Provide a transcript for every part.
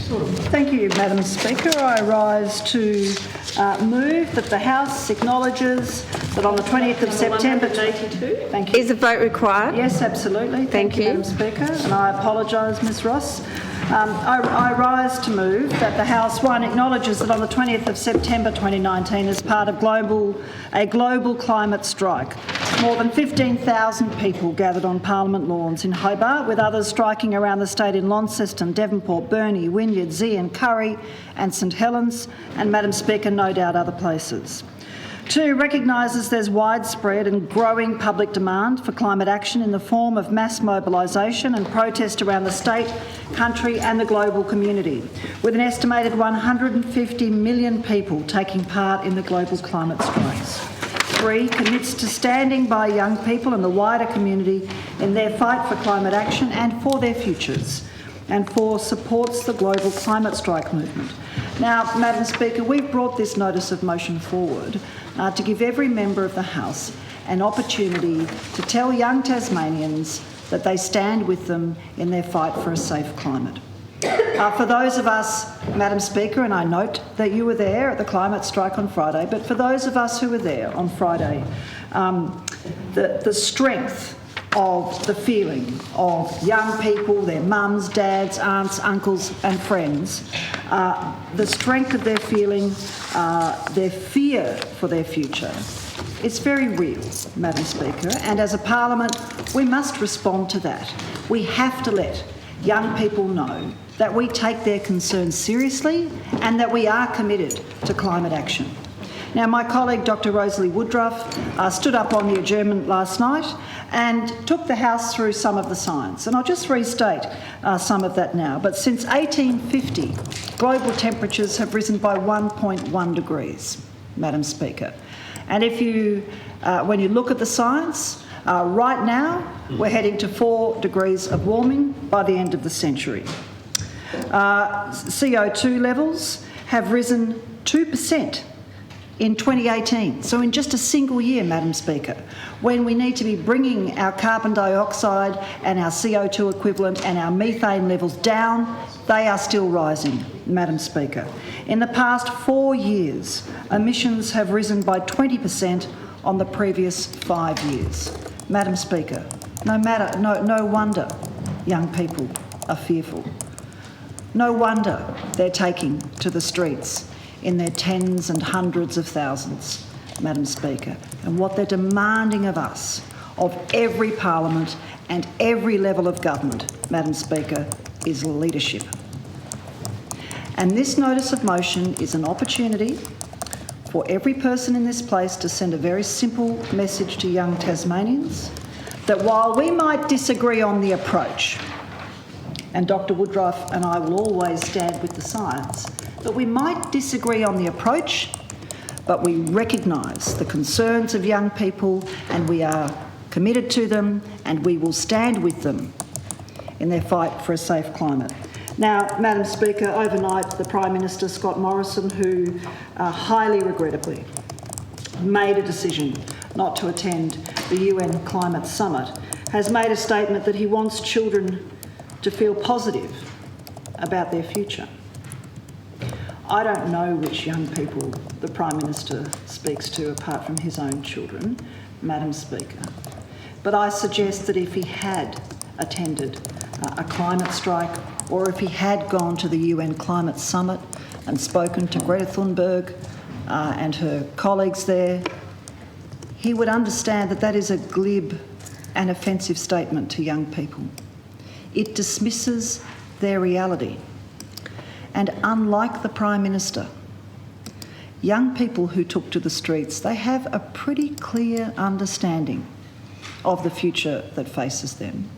Thank you, Madam Speaker. I rise to move that the House acknowledges that on the 20th of September... 182. Thank you. Is a vote required? Yes, absolutely. Thank you. Madam Speaker. And I apologise, Ms Ross. I rise to move that the House, one, acknowledges that on the 20th of September 2019, as part of a global climate strike, more than 15,000 people gathered on Parliament lawns in Hobart, with others striking around the state in Launceston, Devonport, Burnie, Wynyard, Zeehan, Curry and St Helens, and, Madam Speaker, no doubt other places. Two, recognises there's widespread and growing public demand for climate action in the form of mass mobilisation and protest around the state, country and the global community, with an estimated 150 million people taking part in the global climate strikes. Three, commits to standing by young people and the wider community in their fight for climate action and for their futures. And four, supports the global climate strike movement. Now, Madam Speaker, we've brought this notice of motion forward to give every member of the House an opportunity to tell young Tasmanians that they stand with them in their fight for a safe climate. For those of us, Madam Speaker, and I note that you were there at the climate strike on Friday, but for those of us who were there on Friday, the strength of the feeling of young people, their mums, dads, aunts, uncles and friends, the strength of their feeling, their fear for their future, it's very real, Madam Speaker, and as a Parliament we must respond to that. We have to let young people know that we take their concerns seriously and that we are committed to climate action. Now, my colleague Dr Rosalie Woodruff stood up on the adjournment last night and took the House through some of the science. And I'll just restate some of that now. But since 1850, global temperatures have risen by 1.1 degrees, Madam Speaker. And if you, when you look at the science, right now we're heading to 4 degrees of warming by the end of the century. CO2 levels have risen 2% in 2018, so in just a single year, Madam Speaker, when we need to be bringing our carbon dioxide and our CO2 equivalent and our methane levels down, they are still rising, Madam Speaker. In the past 4 years, emissions have risen by 20% on the previous 5 years. Madam Speaker, no wonder young people are fearful. No wonder they're taking to the streets in their tens and hundreds of thousands, Madam Speaker. And what they're demanding of us, of every Parliament and every level of government, Madam Speaker, is leadership. And this notice of motion is an opportunity for every person in this place to send a very simple message to young Tasmanians that while we might disagree on the approach, and Dr Woodruff and I will always stand with the science, that we might disagree on the approach, but we recognise the concerns of young people and we are committed to them and we will stand with them in their fight for a safe climate. Now, Madam Speaker, overnight the Prime Minister, Scott Morrison, who highly regrettably made a decision not to attend the UN Climate Summit, has made a statement that he wants children to feel positive about their future. I don't know which young people the Prime Minister speaks to apart from his own children, Madam Speaker, but I suggest that if he had attended a climate strike or if he had gone to the UN Climate Summit and spoken to Greta Thunberg and her colleagues there, he would understand that that is a glib and offensive statement to young people. It dismisses their reality. And unlike the Prime Minister, young people who took to the streets, they have a pretty clear understanding of the future that faces them.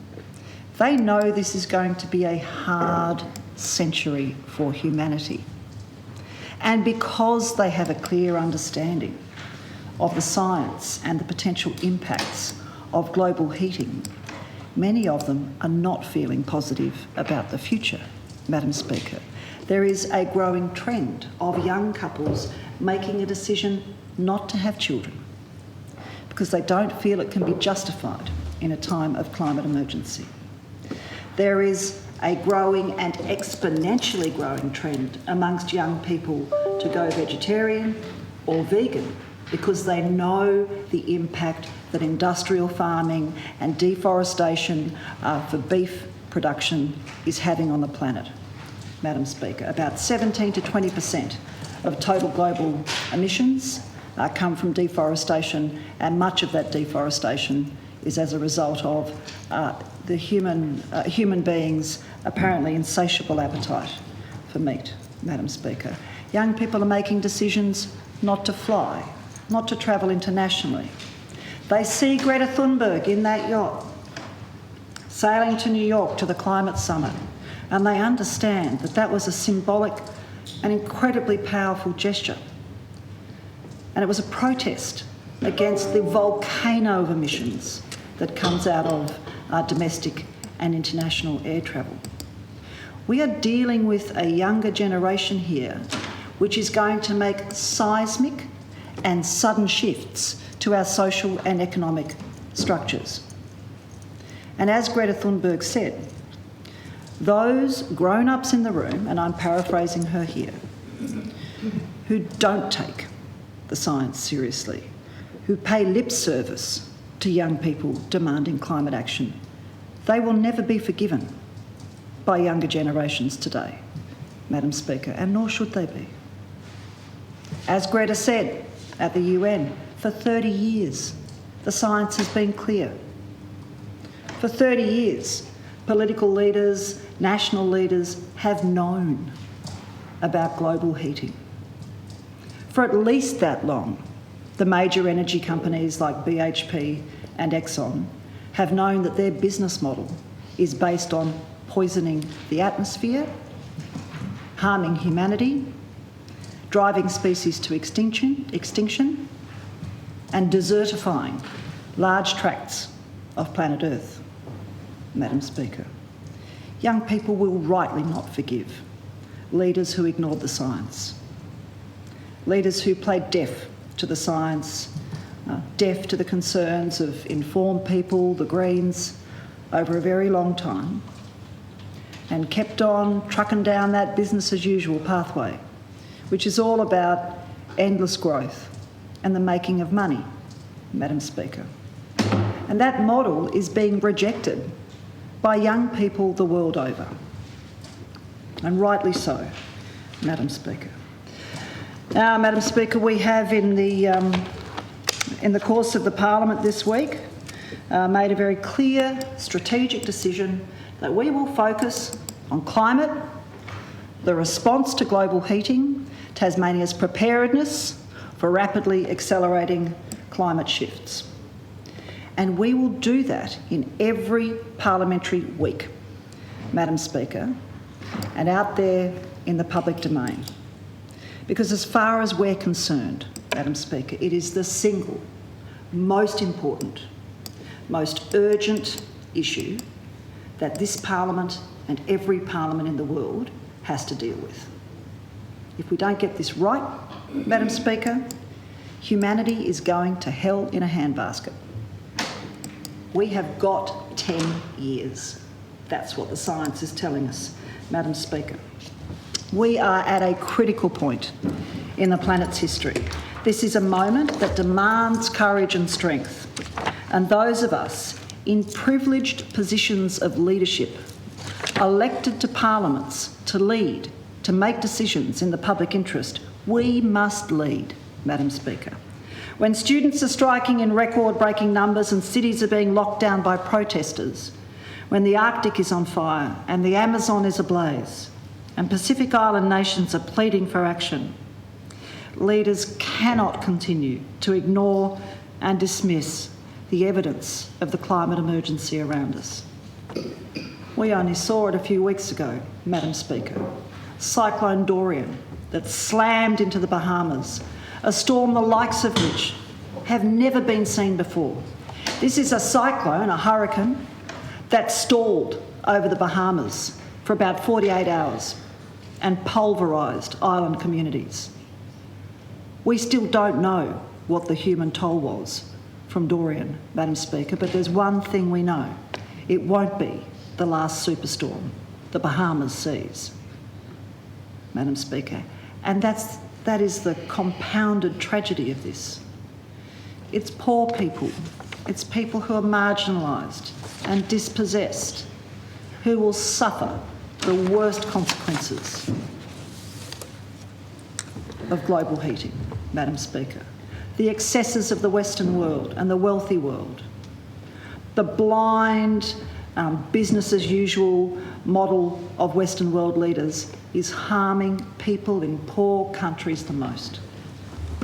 They know this is going to be a hard century for humanity. And because they have a clear understanding of the science and the potential impacts of global heating, many of them are not feeling positive about the future, Madam Speaker. There is a growing trend of young couples making a decision not to have children because they don't feel it can be justified in a time of climate emergency. There is a growing and exponentially growing trend amongst young people to go vegetarian or vegan because they know the impact that industrial farming and deforestation for beef production is having on the planet. Madam Speaker, about 17 to 20% of total global emissions come from deforestation, and much of that deforestation is as a result of the human beings' apparently insatiable appetite for meat, Madam Speaker. Young people are making decisions not to fly, not to travel internationally. They see Greta Thunberg in that yacht, sailing to New York to the climate summit, and they understand that that was a symbolic and incredibly powerful gesture. And it was a protest against the volcano of emissions that comes out of domestic and international air travel. We are dealing with a younger generation here which is going to make seismic and sudden shifts to our social and economic structures. And as Greta Thunberg said, those grown-ups in the room, and I'm paraphrasing her here, who don't take the science seriously, who pay lip service to young people demanding climate action, they will never be forgiven by younger generations today, Madam Speaker, and nor should they be. As Greta said at the UN, for 30 years, the science has been clear. For 30 years, political leaders, national leaders have known about global heating. For at least that long, the major energy companies like BHP and Exxon have known that their business model is based on poisoning the atmosphere, harming humanity, driving species to extinction, and desertifying large tracts of planet Earth, Madam Speaker. Young people will rightly not forgive leaders who ignored the science, leaders who played deaf to the science, deaf to the concerns of informed people, the Greens, over a very long time, and kept on trucking down that business as usual pathway, which is all about endless growth and the making of money, Madam Speaker. And that model is being rejected by young people the world over, and rightly so, Madam Speaker. Now, Madam Speaker, we have in the course of the Parliament this week made a very clear strategic decision that we will focus on climate, the response to global heating, Tasmania's preparedness for rapidly accelerating climate shifts. And we will do that in every parliamentary week, Madam Speaker, and out there in the public domain. Because as far as we're concerned, Madam Speaker, it is the single most important, most urgent issue that this Parliament and every Parliament in the world has to deal with. If we don't get this right, Madam Speaker, humanity is going to hell in a handbasket. We have got 10 years. That's what the science is telling us, Madam Speaker. We are at a critical point in the planet's history. This is a moment that demands courage and strength. And those of us in privileged positions of leadership, elected to parliaments to lead, to make decisions in the public interest, we must lead, Madam Speaker. When students are striking in record-breaking numbers and cities are being locked down by protesters, when the Arctic is on fire and the Amazon is ablaze, and Pacific Island nations are pleading for action, leaders cannot continue to ignore and dismiss the evidence of the climate emergency around us. We only saw it a few weeks ago, Madam Speaker. Cyclone Dorian that slammed into the Bahamas, a storm the likes of which have never been seen before. This is a cyclone, a hurricane, that stalled over the Bahamas for about 48 hours and pulverised island communities. We still don't know what the human toll was from Dorian, Madam Speaker, but there's one thing we know. It won't be the last superstorm the Bahamas seas, Madam Speaker. And that is the compounded tragedy of this. It's poor people, it's people who are marginalised and dispossessed who will suffer the worst consequences of global heating, Madam Speaker. The excesses of the Western world and the wealthy world. The blind, business as usual model of Western world leaders is harming people in poor countries the most,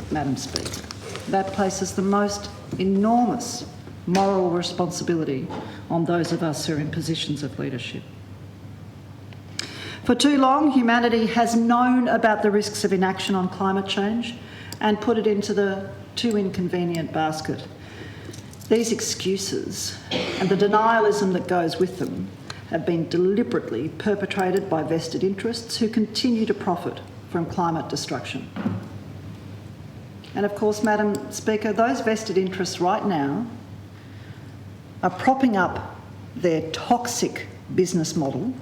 Madam Speaker. That places the most enormous moral responsibility on those of us who are in positions of leadership. For too long, humanity has known about the risks of inaction on climate change and put it into the too inconvenient basket. These excuses and the denialism that goes with them have been deliberately perpetrated by vested interests who continue to profit from climate destruction. And of course, Madam Speaker, those vested interests right now are propping up their toxic business model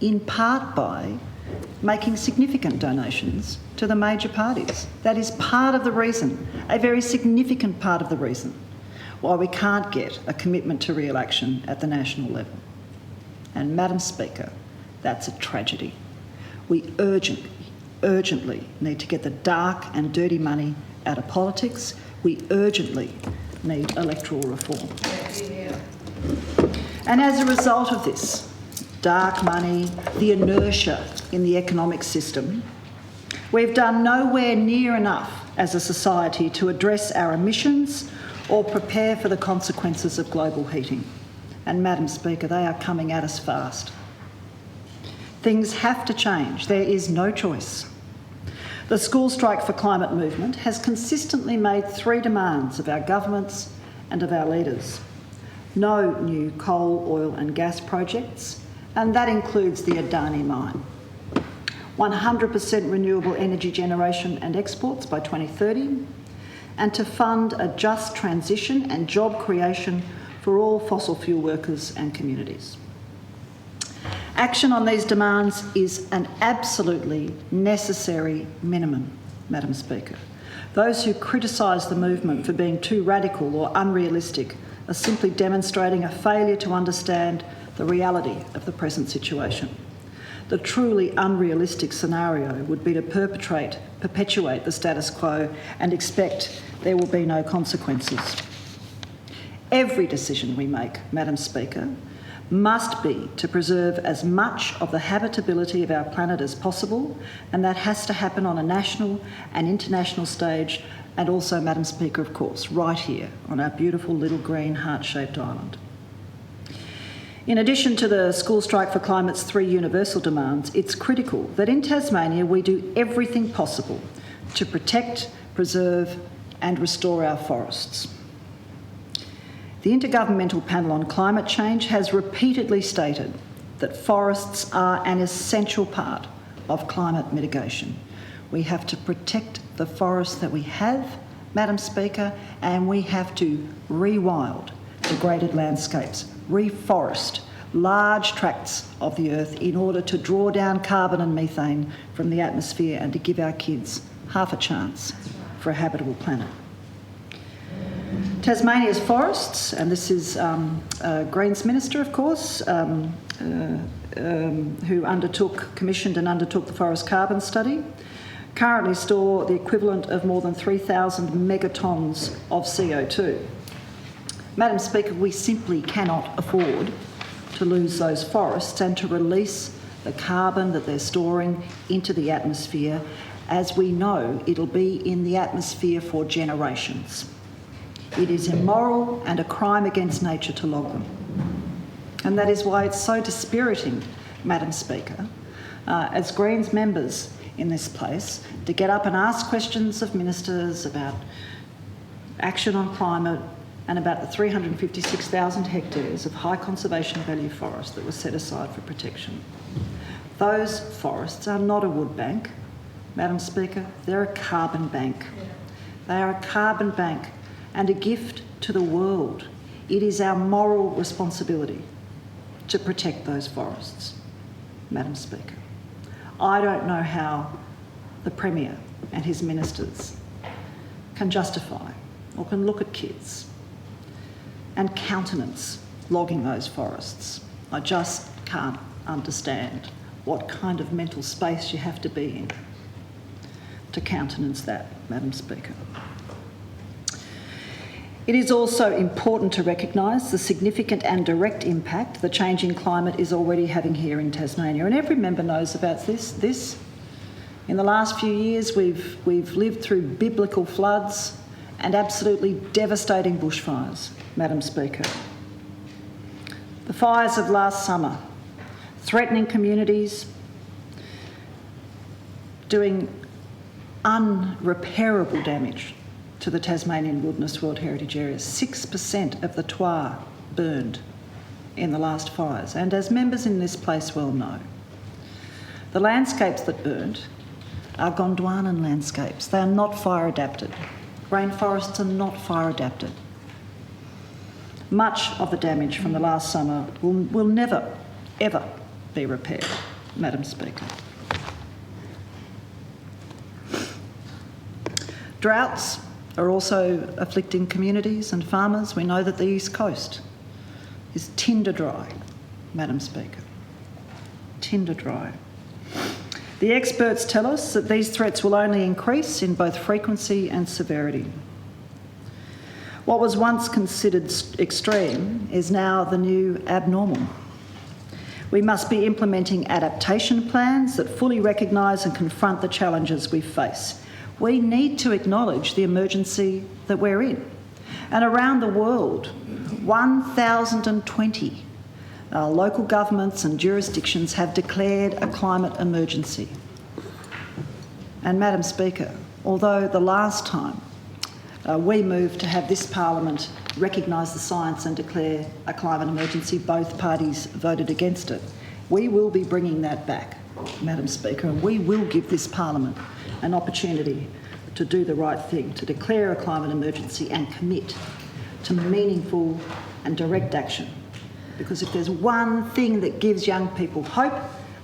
in part by making significant donations to the major parties. That is part of the reason, a very significant part of the reason, why we can't get a commitment to re-election at the national level. And Madam Speaker, that's a tragedy. We urgently need to get the dark and dirty money out of politics. We urgently need electoral reform. And as a result of this, dark money, the inertia in the economic system, we've done nowhere near enough as a society to address our emissions or prepare for the consequences of global heating. And Madam Speaker, they are coming at us fast. Things have to change. There is no choice. The School Strike for Climate movement has consistently made three demands of our governments and of our leaders. No new coal, oil and gas projects, and that includes the Adani mine. 100% renewable energy generation and exports by 2030, and to fund a just transition and job creation for all fossil fuel workers and communities. Action on these demands is an absolutely necessary minimum, Madam Speaker. Those who criticise the movement for being too radical or unrealistic are simply demonstrating a failure to understand the reality of the present situation. The truly unrealistic scenario would be to perpetuate the status quo and expect there will be no consequences. Every decision we make, Madam Speaker, must be to preserve as much of the habitability of our planet as possible, and that has to happen on a national and international stage, and also, Madam Speaker, of course, right here on our beautiful little green heart-shaped island. In addition to the School Strike for Climate's three universal demands, it's critical that in Tasmania we do everything possible to protect, preserve and restore our forests. The Intergovernmental Panel on Climate Change has repeatedly stated that forests are an essential part of climate mitigation. We have to protect the forests that we have, Madam Speaker, and we have to rewild degraded landscapes, reforest large tracts of the earth in order to draw down carbon and methane from the atmosphere and to give our kids half a chance for a habitable planet. Tasmania's forests, and this is Greens Minister, of course, who commissioned and undertook the forest carbon study, currently store the equivalent of more than 3,000 megatons of CO2. Madam Speaker, we simply cannot afford to lose those forests and to release the carbon that they're storing into the atmosphere, as we know it'll be in the atmosphere for generations. It is immoral and a crime against nature to log them. And that is why it's so dispiriting, Madam Speaker, as Greens members in this place, to get up and ask questions of ministers about action on climate and about the 356,000 hectares of high conservation value forest that was set aside for protection. Those forests are not a wood bank, Madam Speaker, they're a carbon bank. They are a carbon bank and a gift to the world. It is our moral responsibility to protect those forests. Madam Speaker. I don't know how the Premier and his ministers can justify or can look at kids and countenance logging those forests. I just can't understand what kind of mental space you have to be in to countenance that, Madam Speaker. It is also important to recognise the significant and direct impact the changing climate is already having here in Tasmania, and every member knows about this. In the last few years, we've lived through biblical floods and absolutely devastating bushfires, Madam Speaker. The fires of last summer, threatening communities, doing unrepairable damage to the Tasmanian Wilderness World Heritage Area. 6% of the Twa burned in the last fires, and as members in this place well know, the landscapes that burned are Gondwanan landscapes. They are not fire adapted. Rainforests are not fire adapted. Much of the damage from the last summer will never, ever be repaired, Madam Speaker. Droughts are also afflicting communities and farmers. We know that the East Coast is tinder dry, Madam Speaker. Tinder dry. The experts tell us that these threats will only increase in both frequency and severity. What was once considered extreme is now the new abnormal. We must be implementing adaptation plans that fully recognise and confront the challenges we face. We need to acknowledge the emergency that we're in. And around the world, 1,020 local governments and jurisdictions have declared a climate emergency. And Madam Speaker, although the last time we moved to have this Parliament recognise the science and declare a climate emergency, both parties voted against it. We will be bringing that back, Madam Speaker, and we will give this Parliament an opportunity to do the right thing, to declare a climate emergency and commit to meaningful and direct action. Because if there's one thing that gives young people hope,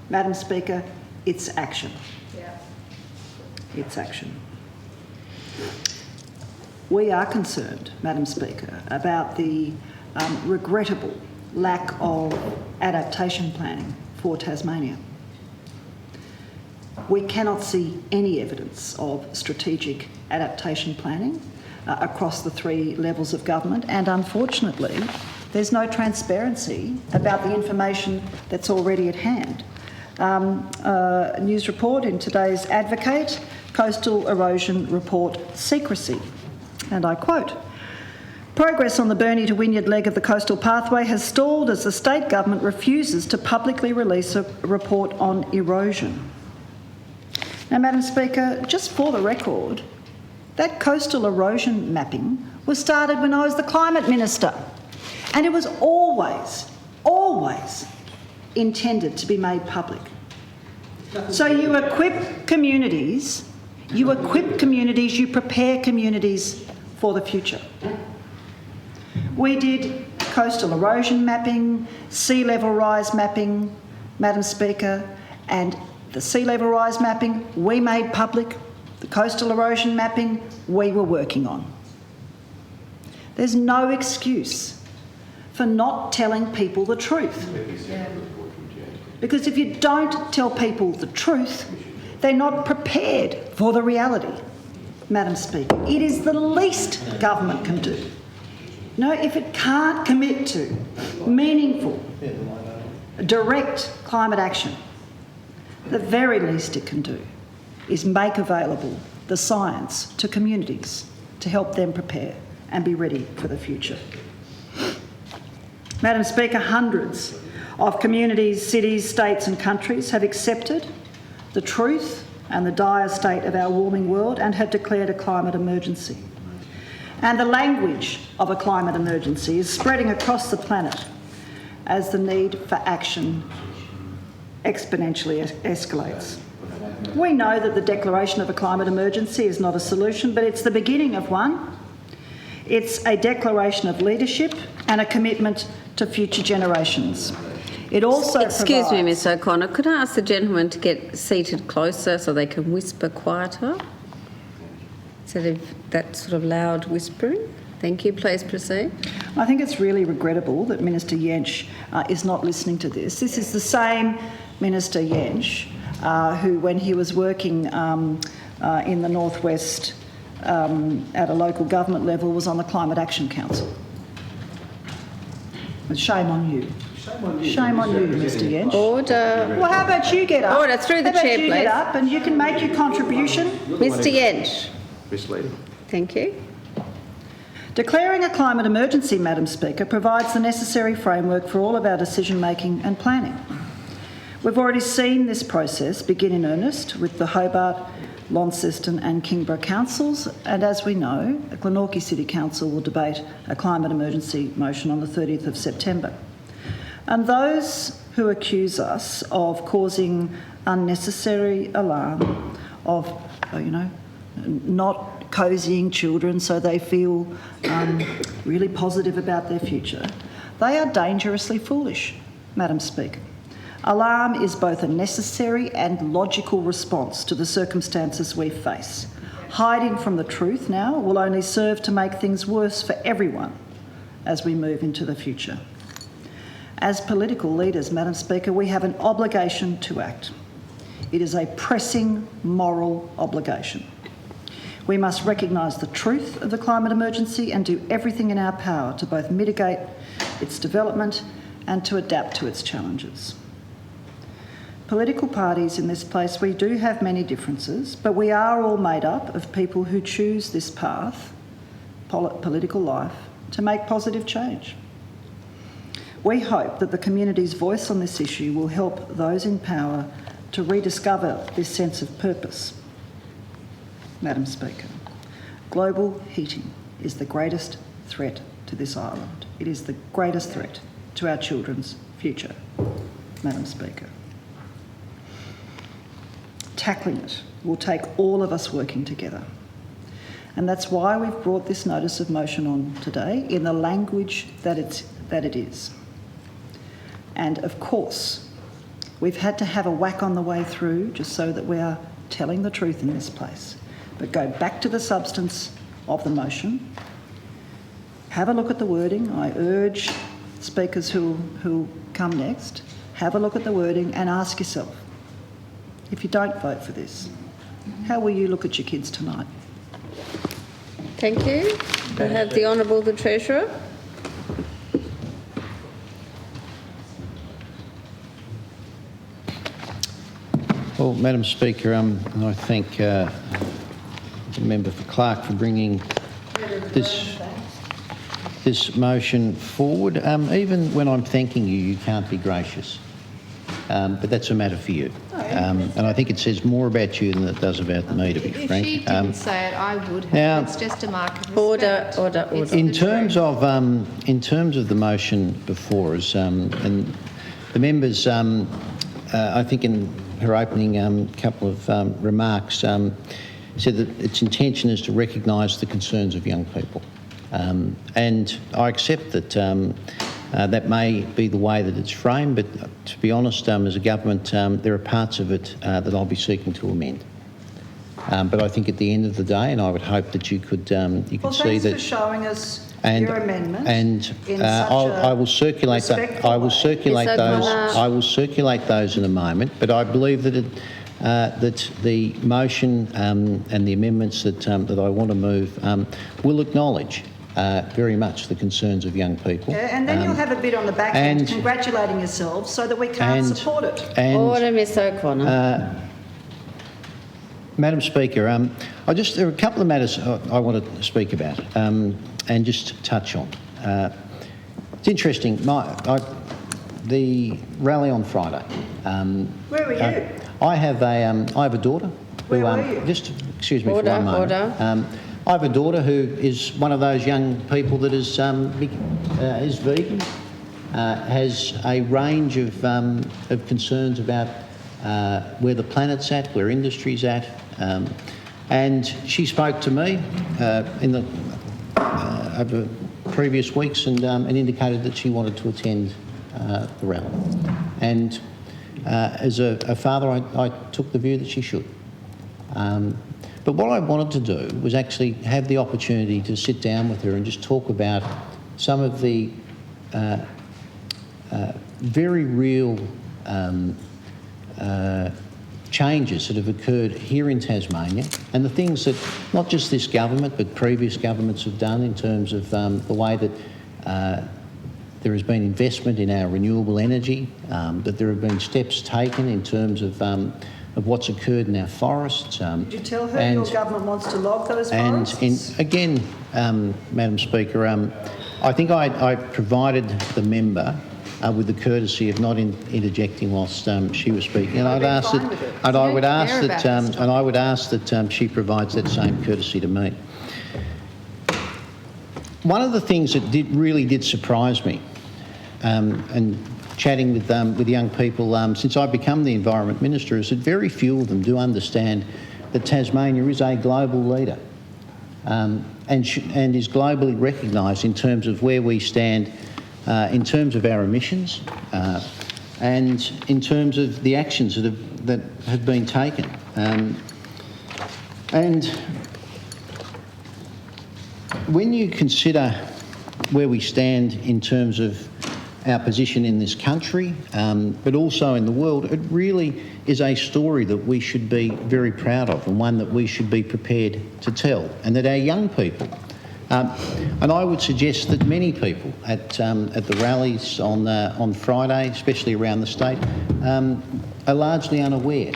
Madam Speaker, it's action. Yeah. It's action. We are concerned, Madam Speaker, about the regrettable lack of adaptation planning for Tasmania. We cannot see any evidence of strategic adaptation planning across the three levels of government, and unfortunately, there's no transparency about the information that's already at hand. A news report in today's Advocate, Coastal Erosion Report Secrecy, and I quote, "Progress on the Burnie to Wynyard leg of the coastal pathway has stalled as the state government refuses to publicly release a report on erosion." Now, Madam Speaker, just for the record, that coastal erosion mapping was started when I was the Climate Minister, and it was always intended to be made public. So you equip communities, you prepare communities for the future. We did coastal erosion mapping, sea level rise mapping, Madam Speaker, and the sea level rise mapping we made public, the coastal erosion mapping we were working on. There's no excuse for not telling people the truth. Because if you don't tell people the truth, they're not prepared for the reality, Madam Speaker. It is the least government can do. No, if it can't commit to meaningful, direct climate action, the very least it can do is make available the science to communities to help them prepare and be ready for the future. Madam Speaker, hundreds of communities, cities, states and countries have accepted the truth and the dire state of our warming world and have declared a climate emergency. And the language of a climate emergency is spreading across the planet as the need for action exponentially escalates. We know that the declaration of a climate emergency is not a solution, but it's the beginning of one. It's a declaration of leadership and a commitment to future generations. It also Excuse me, provides- Ms O'Connor, could I ask the gentleman to get seated closer so they can whisper quieter? Instead of that sort of loud whispering. Thank you. Please proceed. I think it's really regrettable that Minister Jensch is not listening to this. This is the same Minister Jensch who, when he was working in the Northwest at a local government level, was on the Climate Action Council. And shame on you. Shame on you, Mr Jensch. Order. Well, how about you get up? Order. Through the How about chair, you please. get up and you can make your contribution? Mr Jensch. Misleading. Thank you. Declaring a climate emergency, Madam Speaker, provides the necessary framework for all of our decision-making and planning. We've already seen this process begin in earnest with the Hobart, Launceston and Kingborough councils, and as we know, the Glenorchy City Council will debate a climate emergency motion on the 30th of September. And those who accuse us of causing unnecessary alarm, of, not cozying children so they feel really positive about their future, they are dangerously foolish, Madam Speaker. Alarm is both a necessary and logical response to the circumstances we face. Hiding from the truth now will only serve to make things worse for everyone as we move into the future. As political leaders, Madam Speaker, we have an obligation to act. It is a pressing moral obligation. We must recognise the truth of the climate emergency and do everything in our power to both mitigate its development and to adapt to its challenges. Political parties in this place, we do have many differences, but we are all made up of people who choose this path, political life, to make positive change. We hope that the community's voice on this issue will help those in power to rediscover this sense of purpose. Madam Speaker, global heating is the greatest threat to this island. It is the greatest threat to our children's future, Madam Speaker. Tackling it will take all of us working together. And that's why we've brought this notice of motion on today in the language that it is. And of course, we've had to have a whack on the way through just so that we are telling the truth in this place. But go back to the substance of the motion. Have a look at the wording. I urge speakers who come next, have a look at the wording and ask yourself, if you don't vote for this, how will you look at your kids tonight? Thank you. We have the Honourable the Treasurer. Well, Madam Speaker, I thank the member for Clark for bringing this motion forward. Even when I'm thanking you, you can't be gracious. But that's a matter for you. And I think it says more about you than it does about me, to be frank. If she didn't say it, I would have. Now, It's just a mark of Order, respect. order, order. In terms of the motion before us, and the members, I think in her opening couple of remarks, said that its intention is to recognise the concerns of young people, and I accept that that may be the way that it's framed. But to be honest, as a government, there are parts of it that I'll be seeking to amend. But I think at the end of the day, and I would hope that you could see Well, thanks for showing us your amendment. And in such I will circulate that. respectful I will way. circulate Ms. those. O'Connor. I will circulate those in a moment. But I believe that that the motion and the amendments that I want to move will acknowledge very much the concerns of young people. Yeah, and then you'll have a bit on the back end and- congratulating yourselves so that we can't support it. And, Order, Ms O'Connor. Madam Speaker, there are a couple of matters I want to speak about and just touch on. It's interesting. The rally on Friday. Where were you? I have a daughter. Where were you? Just excuse me Order, for one moment. order. I have a daughter who is one of those young people that is vegan, has a range of concerns about where the planet's at, where industry's at, and she spoke to me over previous weeks and indicated that she wanted to attend the rally. And as a father, I took the view that she should. But what I wanted to do was actually have the opportunity to sit down with her and just talk about some of the very real changes that have occurred here in Tasmania, and the things that not just this government but previous governments have done in terms of the way that there has been investment in our renewable energy, that there have been steps taken in terms of what's occurred in our forests. Did you tell her your government wants to log those forests? And Madam Speaker, I think I provided the member with the courtesy of not interjecting whilst she was speaking, and I would ask that she provides that same courtesy to me. One of the things that really did surprise me, and chatting with young people since I've become the Environment Minister, is that very few of them do understand that Tasmania is a global leader and is globally recognised in terms of where we stand in terms of our emissions and in terms of the actions that have been taken. And when you consider where we stand in terms of our position in this country, but also in the world, it really is a story that we should be very proud of, and one that we should be prepared to tell, and that our young people, and I would suggest that many people at the rallies on Friday, especially around the state, are largely unaware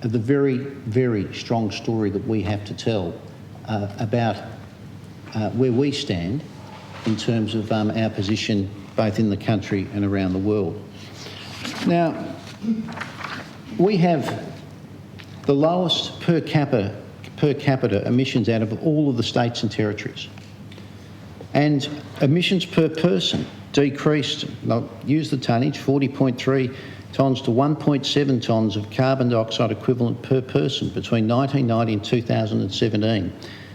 of the very, very strong story that we have to tell about where we stand in terms of our position both in the country and around the world. Now, we have the lowest per capita emissions out of all of the states and territories. And emissions per person decreased, I'll use the tonnage, 40.3 tonnes to 1.7 tonnes of carbon dioxide equivalent per person between 1990 and 2017.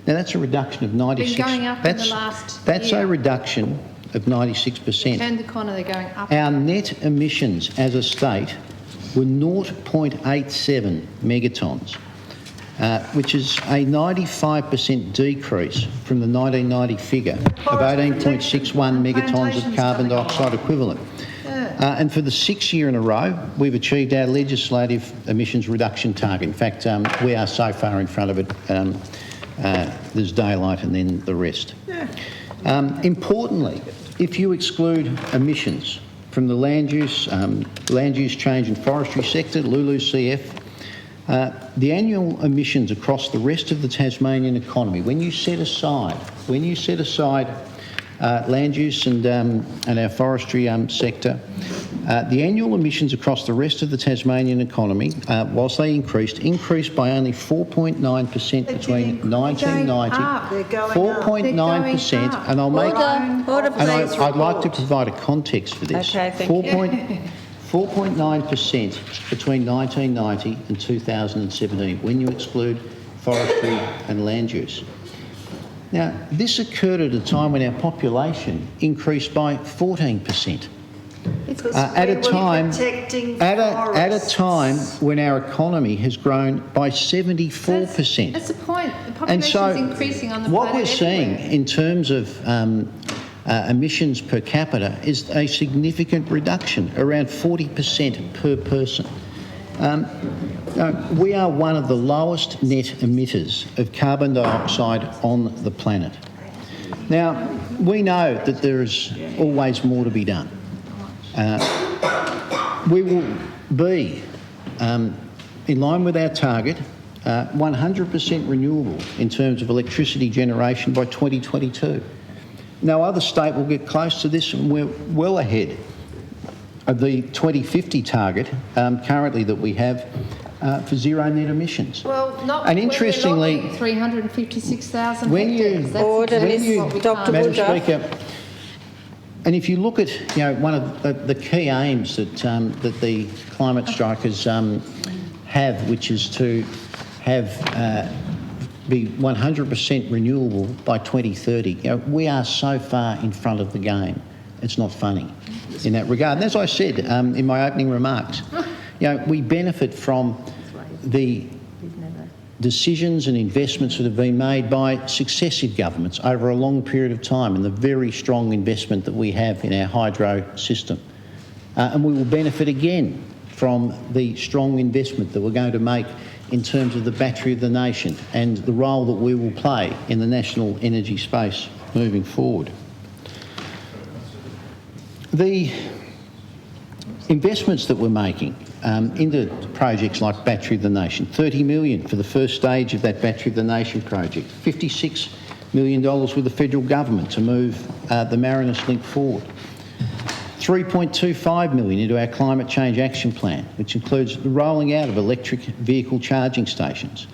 Now that's a reduction of 96%. Been going up in the last That's year. a reduction of 96%. Turn the corner, they're going up. Our net emissions as a state were 0.87 megatonnes, which is a 95% decrease from the 1990 figure of 18.61 megatonnes of carbon dioxide equivalent. And for the 6th year in a row, we've achieved our legislative emissions reduction target. In fact, we are so far in front of it, there's daylight and then the rest. Importantly, if you exclude emissions from the land use change and forestry sector, LULUCF, the annual emissions across the rest of the Tasmanian economy, when you set aside land use and our forestry sector, the annual emissions across the rest of the Tasmanian economy, whilst they increased by only 4.9% between 1990. They're going up. 4.9%, and I'll make. Order, And please. I'd like to provide a context for this. Okay, thank you. 4.9% between 1990 and 2017, when you exclude forestry and land use. Now, this occurred at a time when our population increased by 14%. At a time when our economy has grown by 74%. That's the point. The population And so is increasing on the what planet we're seeing everywhere. in terms of emissions per capita is a significant reduction, around 40% per person. We are one of the lowest net emitters of carbon dioxide on the planet. Now, we know that there is always more to be done. We will be, in line with our target, 100% renewable in terms of electricity generation by 2022. No other state will get close to this, and we're well ahead of the 2050 target currently that we have for zero net emissions. Well, not And interestingly, when we're logging 356,000 when you- hectares. That's Order, exactly Miss what we Dr. can't Madam do. Speaker, and if you look at one of the key aims that that the climate strikers have, which is to have be 100% renewable by 2030, we are so far in front of the game. It's not funny. in that regard. And as I said in my opening remarks, we benefit from the decisions and investments that have been made by successive governments over a long period of time, and the very strong investment that we have in our hydro system. And we will benefit again from the strong investment that we're going to make in terms of the battery of the nation and the role that we will play in the national energy space moving forward. The investments that we're making into projects like Battery of the Nation, $30 million for the first stage of that Battery of the Nation project, $56 million with the federal government to move the Marinus Link forward, $3.25 million into our Climate Change Action Plan, which includes the rolling out of electric vehicle charging stations,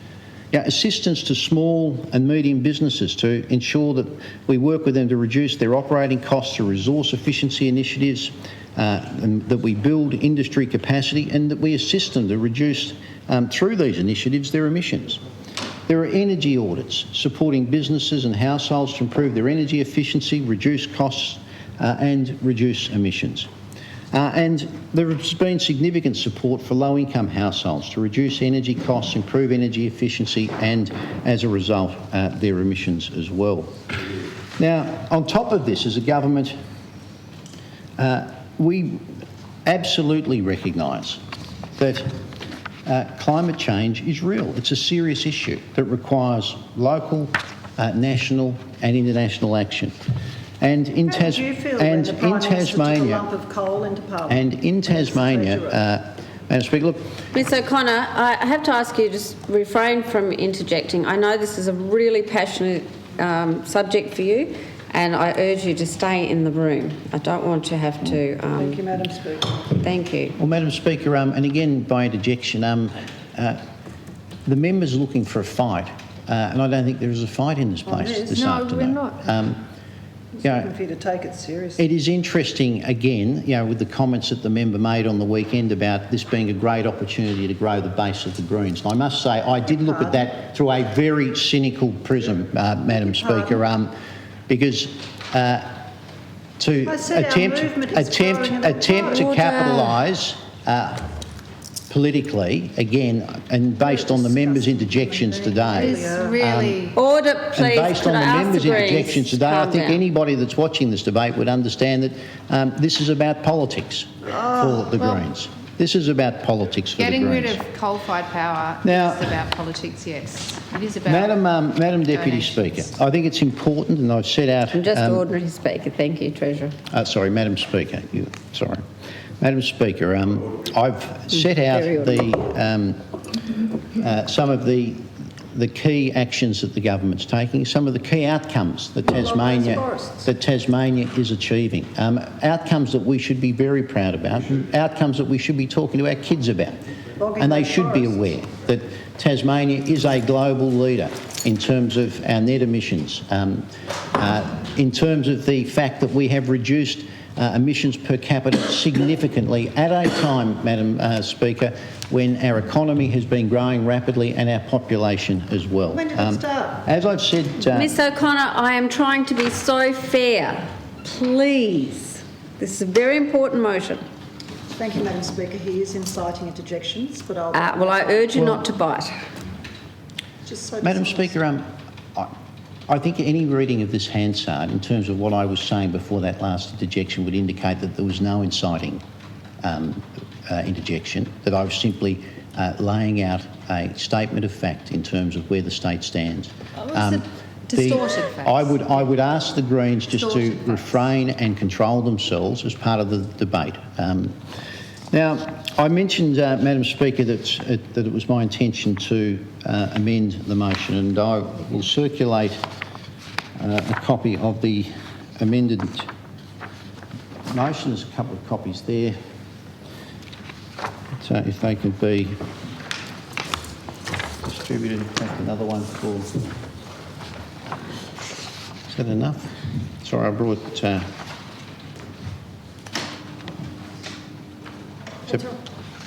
assistance to small and medium businesses to ensure that we work with them to reduce their operating costs through resource efficiency initiatives, and that we build industry capacity, and that we assist them to reduce, through these initiatives, their emissions. There are energy audits supporting businesses and households to improve their energy efficiency, reduce costs and reduce emissions. And there has been significant support for low-income households to reduce energy costs, improve energy efficiency, and as a result, their emissions as well. Now, on top of this, as a government, we absolutely recognise that climate change is real. It's a serious issue that requires local, national and international action. And in Tasmania, Madam Speaker, look. Ms O'Connor, I have to ask you to just refrain from interjecting. I know this is a really passionate subject for you, and I urge you to stay in the room. I don't want to have to... Thank you, Madam Speaker. Thank you. Well, Madam Speaker, and again by interjection, the member's looking for a fight, and I don't think there is a fight in this place this afternoon. No, we're not. Looking for you to take it seriously. It is interesting, again, with the comments that the member made on the weekend about this being a great opportunity to grow the base of the Greens. And I must say, I did look at that through a very cynical prism, Madam Speaker, because to attempt to capitalise politically, again, and based on the members' interjections today. Order, please. And based on the members' interjections today, I think anybody that's watching this debate would understand that this is about politics for the Greens. This is about politics for the Greens. Getting rid of coal-fired power is about politics, yes. It is about Madam Deputy Speaker, I think it's important, and I've set out... I'm just ordinary Speaker. Thank you, Treasurer. Sorry, Madam Speaker. Sorry. Madam Speaker, I've set out some of the key actions that the government's taking, some of the key outcomes that Tasmania is achieving, outcomes that we should be very proud about, outcomes that we should be talking to our kids about. And they should be aware that Tasmania is a global leader in terms of our net emissions, in terms of the fact that we have reduced emissions per capita significantly at a time, Madam Speaker, when our economy has been growing rapidly and our population as well. When did it start? As I've said... Ms O'Connor, I am trying to be so fair. Please. This is a very important motion. Thank you, Madam Speaker. He is inciting interjections, but I'll... well, I urge you not to bite. Just so Madam Speaker, I think any reading of this Hansard, in terms of what I was saying before that last interjection, would indicate that there was no inciting interjection, that I was simply laying out a statement of fact in terms of where the state stands. Distorted facts. I would ask the Greens just to refrain and control themselves as part of the debate. Now, I mentioned, Madam Speaker, that it was my intention to amend the motion, and I will circulate a copy of the amended motion. There's a couple of copies there. So if they could be distributed, take another one for... Is that enough? Sorry, I brought...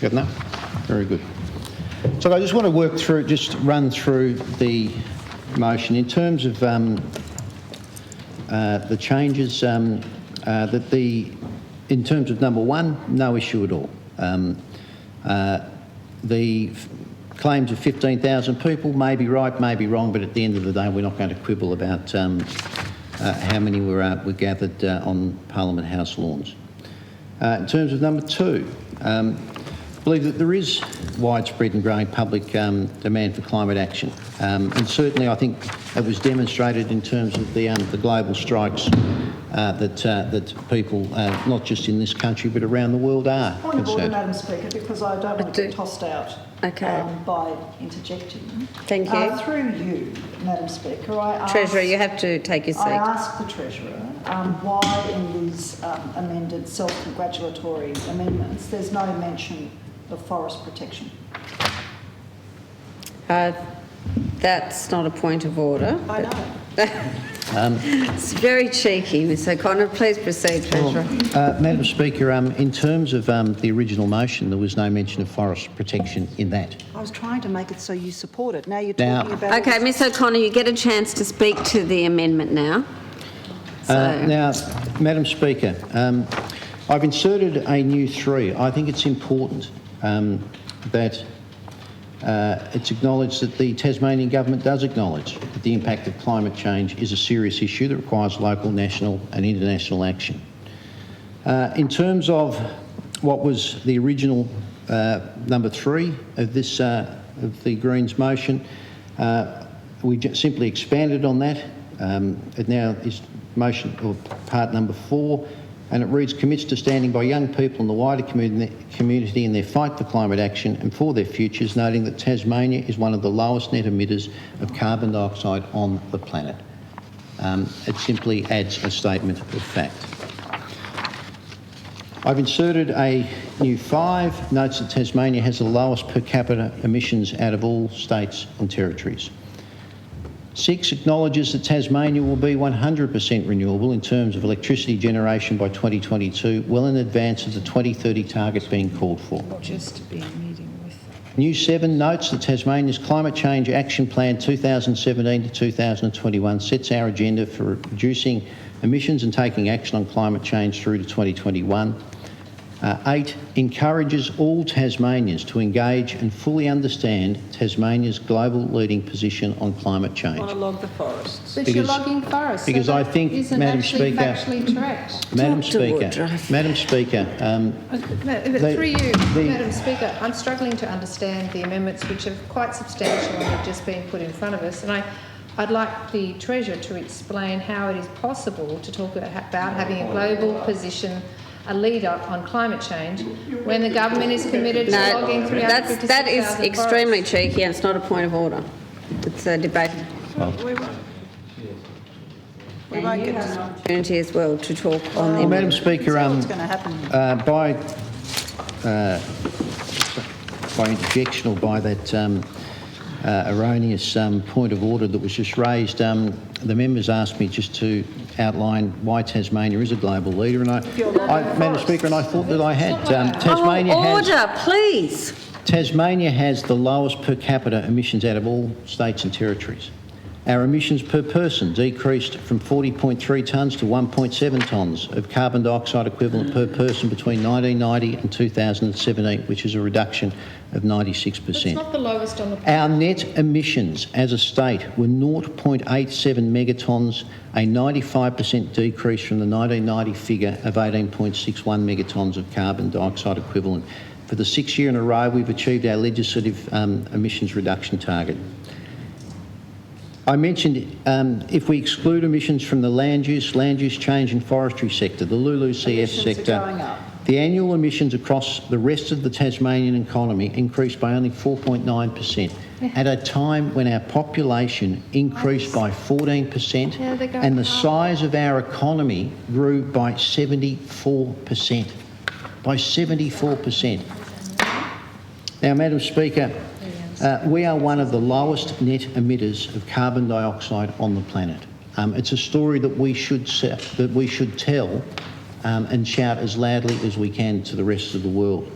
Got enough? Very good. So I just want to run through the motion in terms of the changes that the in terms of number one, no issue at all. The claims of 15,000 people may be right, may be wrong, but at the end of the day, we're not going to quibble about how many were gathered on Parliament House lawns. In terms of number two, I believe that there is widespread and growing public demand for climate action, and certainly I think it was demonstrated in terms of the global strikes that people, not just in this country but around the world, are Point of order, concerned. Madam Speaker, because I don't want to get tossed out by interjecting. Thank you. Through you, Madam Speaker, I asked... Treasurer, you have to take your seat. I asked the Treasurer why in these amended self-congratulatory amendments there's no mention of forest protection. That's not a point of order. I know. It's very cheeky, Ms O'Connor. Please proceed, Treasurer. Madam Speaker, in terms of the original motion, there was no mention of forest protection in that. I was trying to make it so you support it. Now you're talking about... Okay, Ms O'Connor, you get a chance to speak to the amendment now. Now, Madam Speaker, I've inserted a new 3. I think it's important that it's acknowledged that the Tasmanian Government does acknowledge that the impact of climate change is a serious issue that requires local, national and international action. In terms of what was the original number 3 of this of the Greens motion, we simply expanded on that. It now is motion or part number 4, and it reads, commits to standing by young people and the wider community in their fight for climate action and for their futures, noting that Tasmania is one of the lowest net emitters of carbon dioxide on the planet. It simply adds a statement of fact. I've inserted a new 5, notes that Tasmania has the lowest per capita emissions out of all states and territories. 6, acknowledges that Tasmania will be 100% renewable in terms of electricity generation by 2022, well in advance of the 2030 target being called for. Just be meeting with... New 7 notes that Tasmania's Climate Change Action Plan 2017 to 2021 sets our agenda for reducing emissions and taking action on climate change through to 2021. 8, encourages all Tasmanians to engage and fully understand Tasmania's global leading position on climate change. Want to log the forests. But you're logging forests. Because so I that think, isn't Madam actually Speaker... factually correct. Madam Speaker, Through you, Madam Speaker, I'm struggling to understand the amendments which are quite substantial and have just been put in front of us, and I'd like the Treasurer to explain how it is possible to talk about having a global position, a leader on climate change, when the government is committed to logging 356,000 that is extremely forests. cheeky, and it's not a point of order. It's a debate. We won't get An opportunity as well to talk on the Madam Speaker, what's going to happen. by interjection or by that erroneous point of order that was just raised, the members asked me just to outline why Tasmania is a global leader, and Madam Speaker, and I thought that I had. Please. Tasmania has the lowest per capita emissions out of all states and territories. Our emissions per person decreased from 40.3 tonnes to 1.7 tonnes of carbon dioxide equivalent per person between 1990 and 2017, which is a reduction of 96%. It's not the lowest on the planet. Our net emissions as a state were 0.87 megatonnes, a 95% decrease from the 1990 figure of 18.61 megatonnes of carbon dioxide equivalent. For the 6th year in a row, we've achieved our legislative emissions reduction target. I mentioned if we exclude emissions from the land use change and forestry sector, the LULUCF sector, the annual emissions across the rest of the Tasmanian economy increased by only 4.9%, at a time when our population increased by 14% and the size of our economy grew by 74%. By 74%. Now, Madam Speaker, we are one of the lowest net emitters of carbon dioxide on the planet. It's a story that we should tell and shout as loudly as we can to the rest of the world.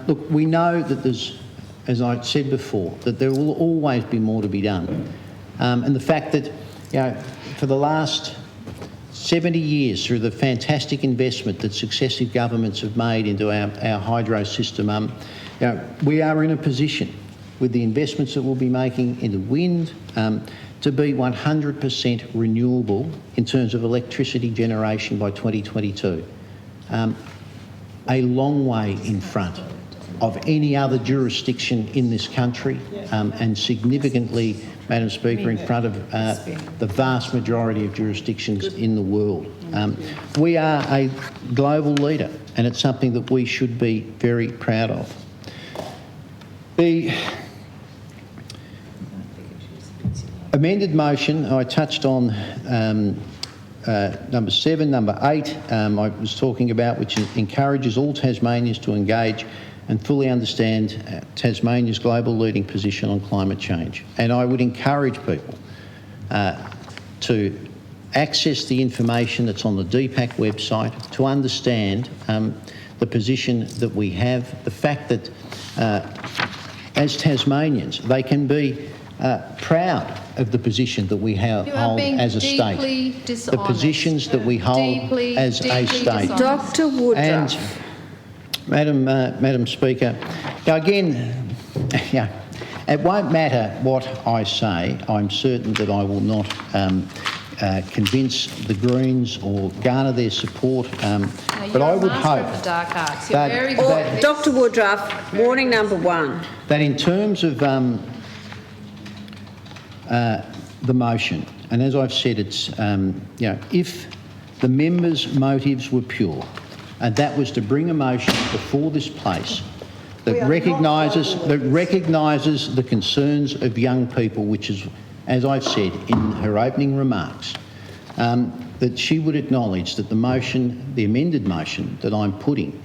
Look, we know that there's, as I said before, that there will always be more to be done. And the fact that, for the last 70 years through the fantastic investment that successive governments have made into our hydro system, we are in a position with the investments that we'll be making into wind to be 100% renewable in terms of electricity generation by 2022. A long way in front of any other jurisdiction in this country, and significantly, Madam Speaker, in front of the vast majority of jurisdictions in the world. We are a global leader, and it's something that we should be very proud of. The amended motion, I touched on number 7, number 8, I was talking about, which encourages all Tasmanians to engage and fully understand Tasmania's global leading position on climate change. And I would encourage people to access the information that's on the DPAC website, to understand the position that we have, the fact that as Tasmanians, they can be proud of the position that we hold as a state, the positions that we hold as a state. Dr. Woodruff. And Madam Speaker, now again, it won't matter what I say. I'm certain that I will not convince the Greens or garner their support. But I would hope the dark arts. You're very good. Dr. Woodruff, warning number 1. That in terms of the motion, and as I've said, it's if the members' motives were pure, and that was to bring a motion before this place that recognises the concerns of young people, which is, as I've said in her opening remarks, that she would acknowledge that the motion, the amended motion that I'm putting,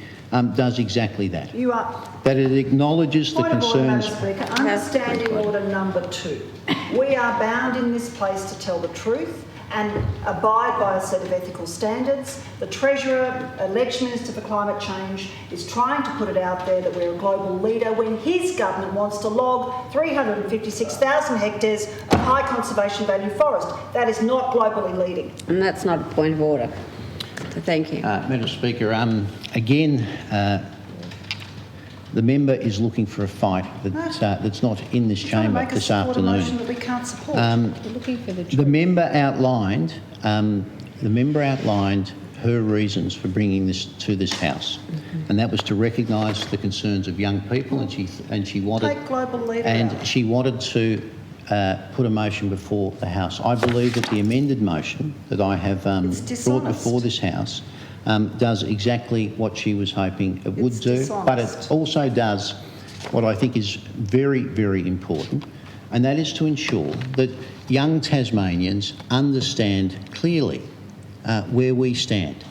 does exactly that. You are. That it acknowledges the concerns. Point of order, Madam Speaker. Understanding order number 2. We are bound in this place to tell the truth and abide by a set of ethical standards. The Treasurer, alleged Minister for Climate Change, is trying to put it out there that we're a global leader when his government wants to log 356,000 hectares of high conservation value forest. That is not globally leading. And that's not a point of order. So thank you. Madam Speaker, again, the member is looking for a fight that's not in this chamber this afternoon. A motion that we can't support. Looking for the The member outlined her reasons for bringing this to this House, and that was to recognise the concerns of young people, and she wanted Take global leader out. she wanted to put a motion before the House. I believe that the amended motion that I have brought before this House does exactly what she was hoping it would do, but it also does what I think is very, very important, and that is to ensure that young Tasmanians understand clearly where we stand.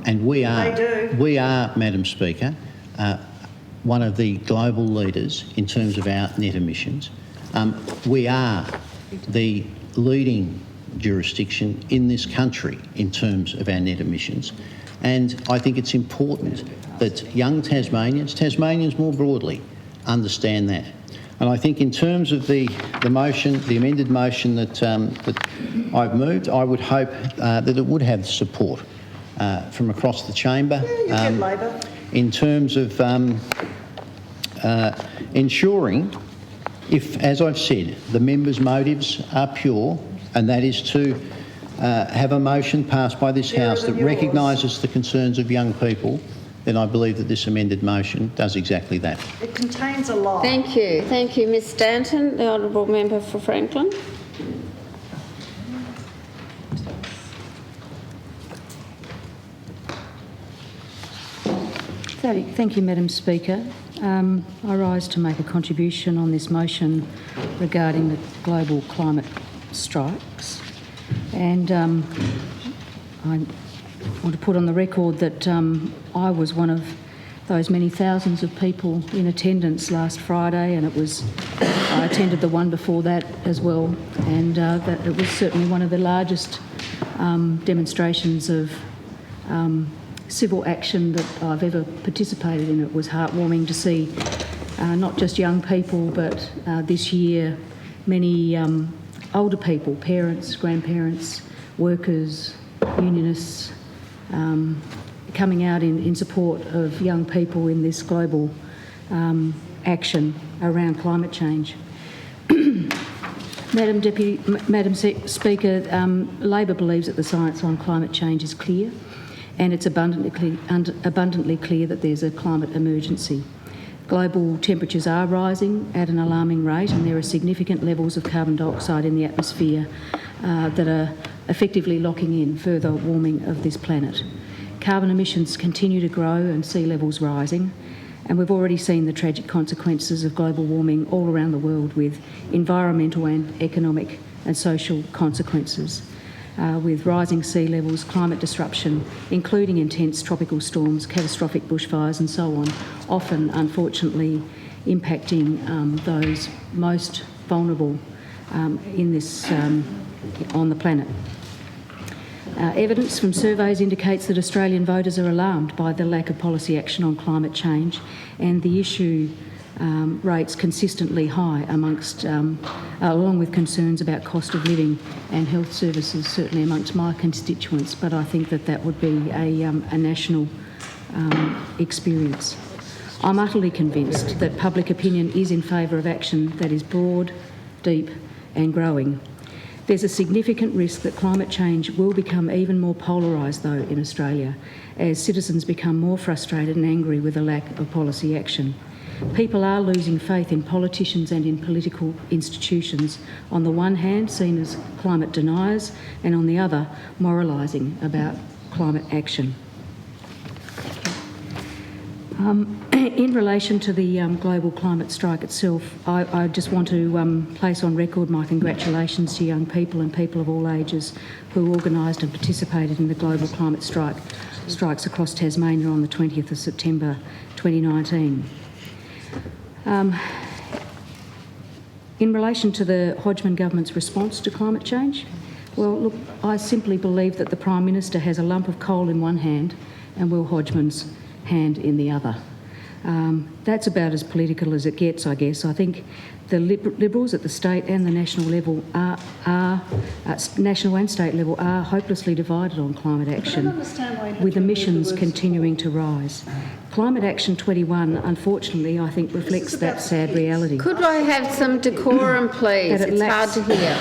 And we are, Madam Speaker, one of the global leaders in terms of our net emissions. We are the leading jurisdiction in this country in terms of our net emissions. And I think it's important that young Tasmanians more broadly, understand that. And I think in terms of the motion, the amended motion that I've moved, I would hope that it would have support from across the chamber. Yeah, you get Labor. In terms of ensuring, if, as I've said, the members' motives are pure, and that is to have a motion passed by this House that recognises the concerns of young people, then I believe that this amended motion does exactly that. It contains a lie. Thank you. Thank you, Ms Stanton, the Honourable Member for Franklin. Thank you, Madam Speaker. I rise to make a contribution on this motion regarding the global climate strikes. And I want to put on the record that I was one of those many thousands of people in attendance last Friday, and I attended the one before that as well, and that it was certainly one of the largest demonstrations of civil action that I've ever participated in. It was heartwarming to see not just young people, but this year many older people, parents, grandparents, workers, unionists coming out in support of young people in this global action around climate change. Madam Speaker, Labor believes that the science on climate change is clear, and it's abundantly clear that there's a climate emergency. Global temperatures are rising at an alarming rate, and there are significant levels of carbon dioxide in the atmosphere that are effectively locking in further warming of this planet. Carbon emissions continue to grow and sea levels rising, and we've already seen the tragic consequences of global warming all around the world, with environmental and economic and social consequences, with rising sea levels, climate disruption, including intense tropical storms, catastrophic bushfires and so on, often unfortunately impacting those most vulnerable in this on the planet. Evidence from surveys indicates that Australian voters are alarmed by the lack of policy action on climate change, and the issue rates consistently high amongst, along with concerns about cost of living and health services, certainly amongst my constituents, but I think that would be a national experience. I'm utterly convinced that public opinion is in favour of action that is broad, deep and growing. There's a significant risk that climate change will become even more polarised, though, in Australia, as citizens become more frustrated and angry with the lack of policy action. People are losing faith in politicians and in political institutions, on the one hand seen as climate deniers, and on the other moralising about climate action. In relation to the global climate strike itself, I just want to place on record my congratulations to young people and people of all ages who organised and participated in the global climate strikes across Tasmania on the 20th of September 2019. In relation to the Hodgman government's response to climate change, well, look, I simply believe that the Prime Minister has a lump of coal in one hand and Will Hodgman's hand in the other. That's about as political as it gets, I guess. I think the Liberals at the state and the national level national and state level are hopelessly divided on climate action, with emissions continuing to rise. Climate Action 21, unfortunately, I think reflects that sad reality. Could I have some decorum, please? It's hard to hear.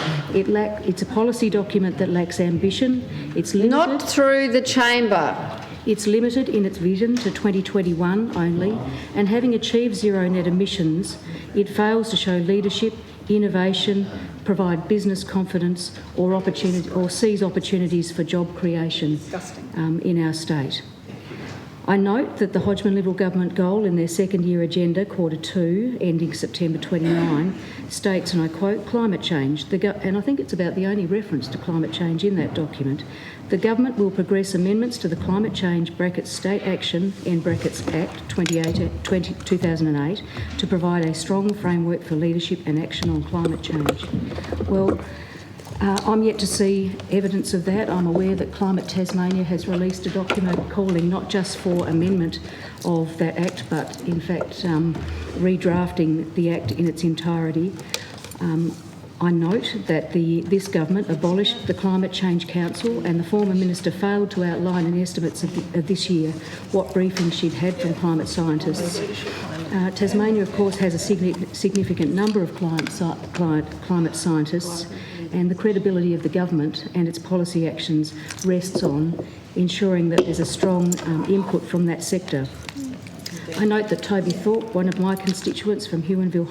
It's a policy document that lacks ambition. It's limited. Not through the chamber. It's limited in its vision to 2021 only, and having achieved zero net emissions, it fails to show leadership, innovation, provide business confidence or seize opportunities for job creation in our state. I note that the Hodgman Liberal government goal in their second year agenda, quarter 2, ending September 29, states, and I quote, climate change, and I think it's about the only reference to climate change in that document. The government will progress amendments to the Climate Change (State Action) Act 2008 to provide a strong framework for leadership and action on climate change. Well, I'm yet to see evidence of that. I'm aware that Climate Tasmania has released a document calling not just for amendment of that Act, but in fact redrafting the Act in its entirety. I note that this government abolished the Climate Change Council, and the former minister failed to outline in estimates of this year what briefings she'd had from climate scientists. Tasmania, of course, has a significant number of climate scientists, and the credibility of the government and its policy actions rests on ensuring that there's a strong input from that sector. I note that Toby Thorpe, one of my constituents from Huonville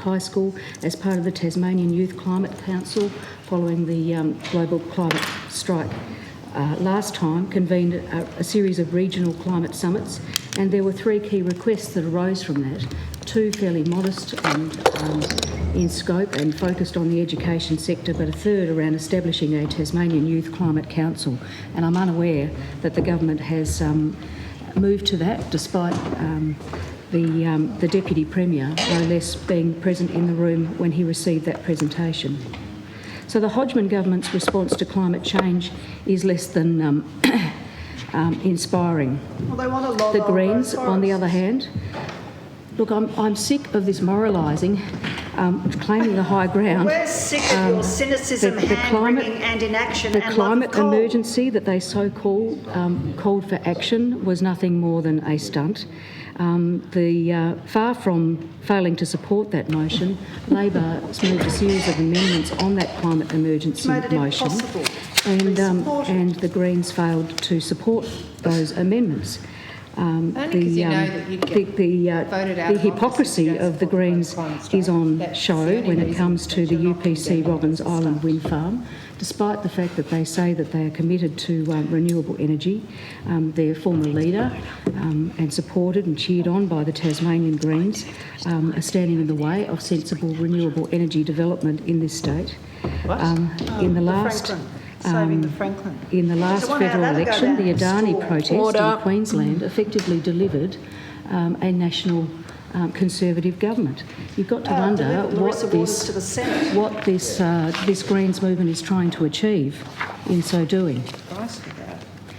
High School, as part of the Tasmanian Youth Climate Council, following the global climate strike last time, convened a series of regional climate summits, and there were 3 key requests that arose from that, 2 fairly modest and in scope and focused on the education sector, but a third around establishing a Tasmanian Youth Climate Council. And I'm unaware that the government has moved to that, despite the Deputy Premier, no less, being present in the room when he received that presentation. So the Hodgman government's response to climate change is less than inspiring. Well, they want a lot the Greens, on the other hand, Look, I'm sick of this moralising, claiming the high ground. We're sick of your cynicism, hand-wringing and inaction The and climate love of coal. emergency that they called for action was nothing more than a stunt. Far from failing to support that motion, Labor moved a series of amendments on that climate emergency Made it motion, impossible and the Greens failed to support those amendments. Only because you know that you'd get voted out the of hypocrisy office if you don't of the support Greens climate strike. is on That's show the only when it reason comes to that the you're not gonna UPC get Robbins this Island stuff. wind farm. Despite the fact that they say that they are committed to renewable energy, their former leader and supported and cheered on by the Tasmanian Greens are standing in the way of sensible renewable energy development in this state. In the last Saving the Franklin. in the last So one hour federal that'll go election, down the in Adani store. protest in Queensland effectively delivered a national Conservative government. You've got to wonder delivered what Larissa Waters to the Senate. this Greens movement is trying to achieve in so doing.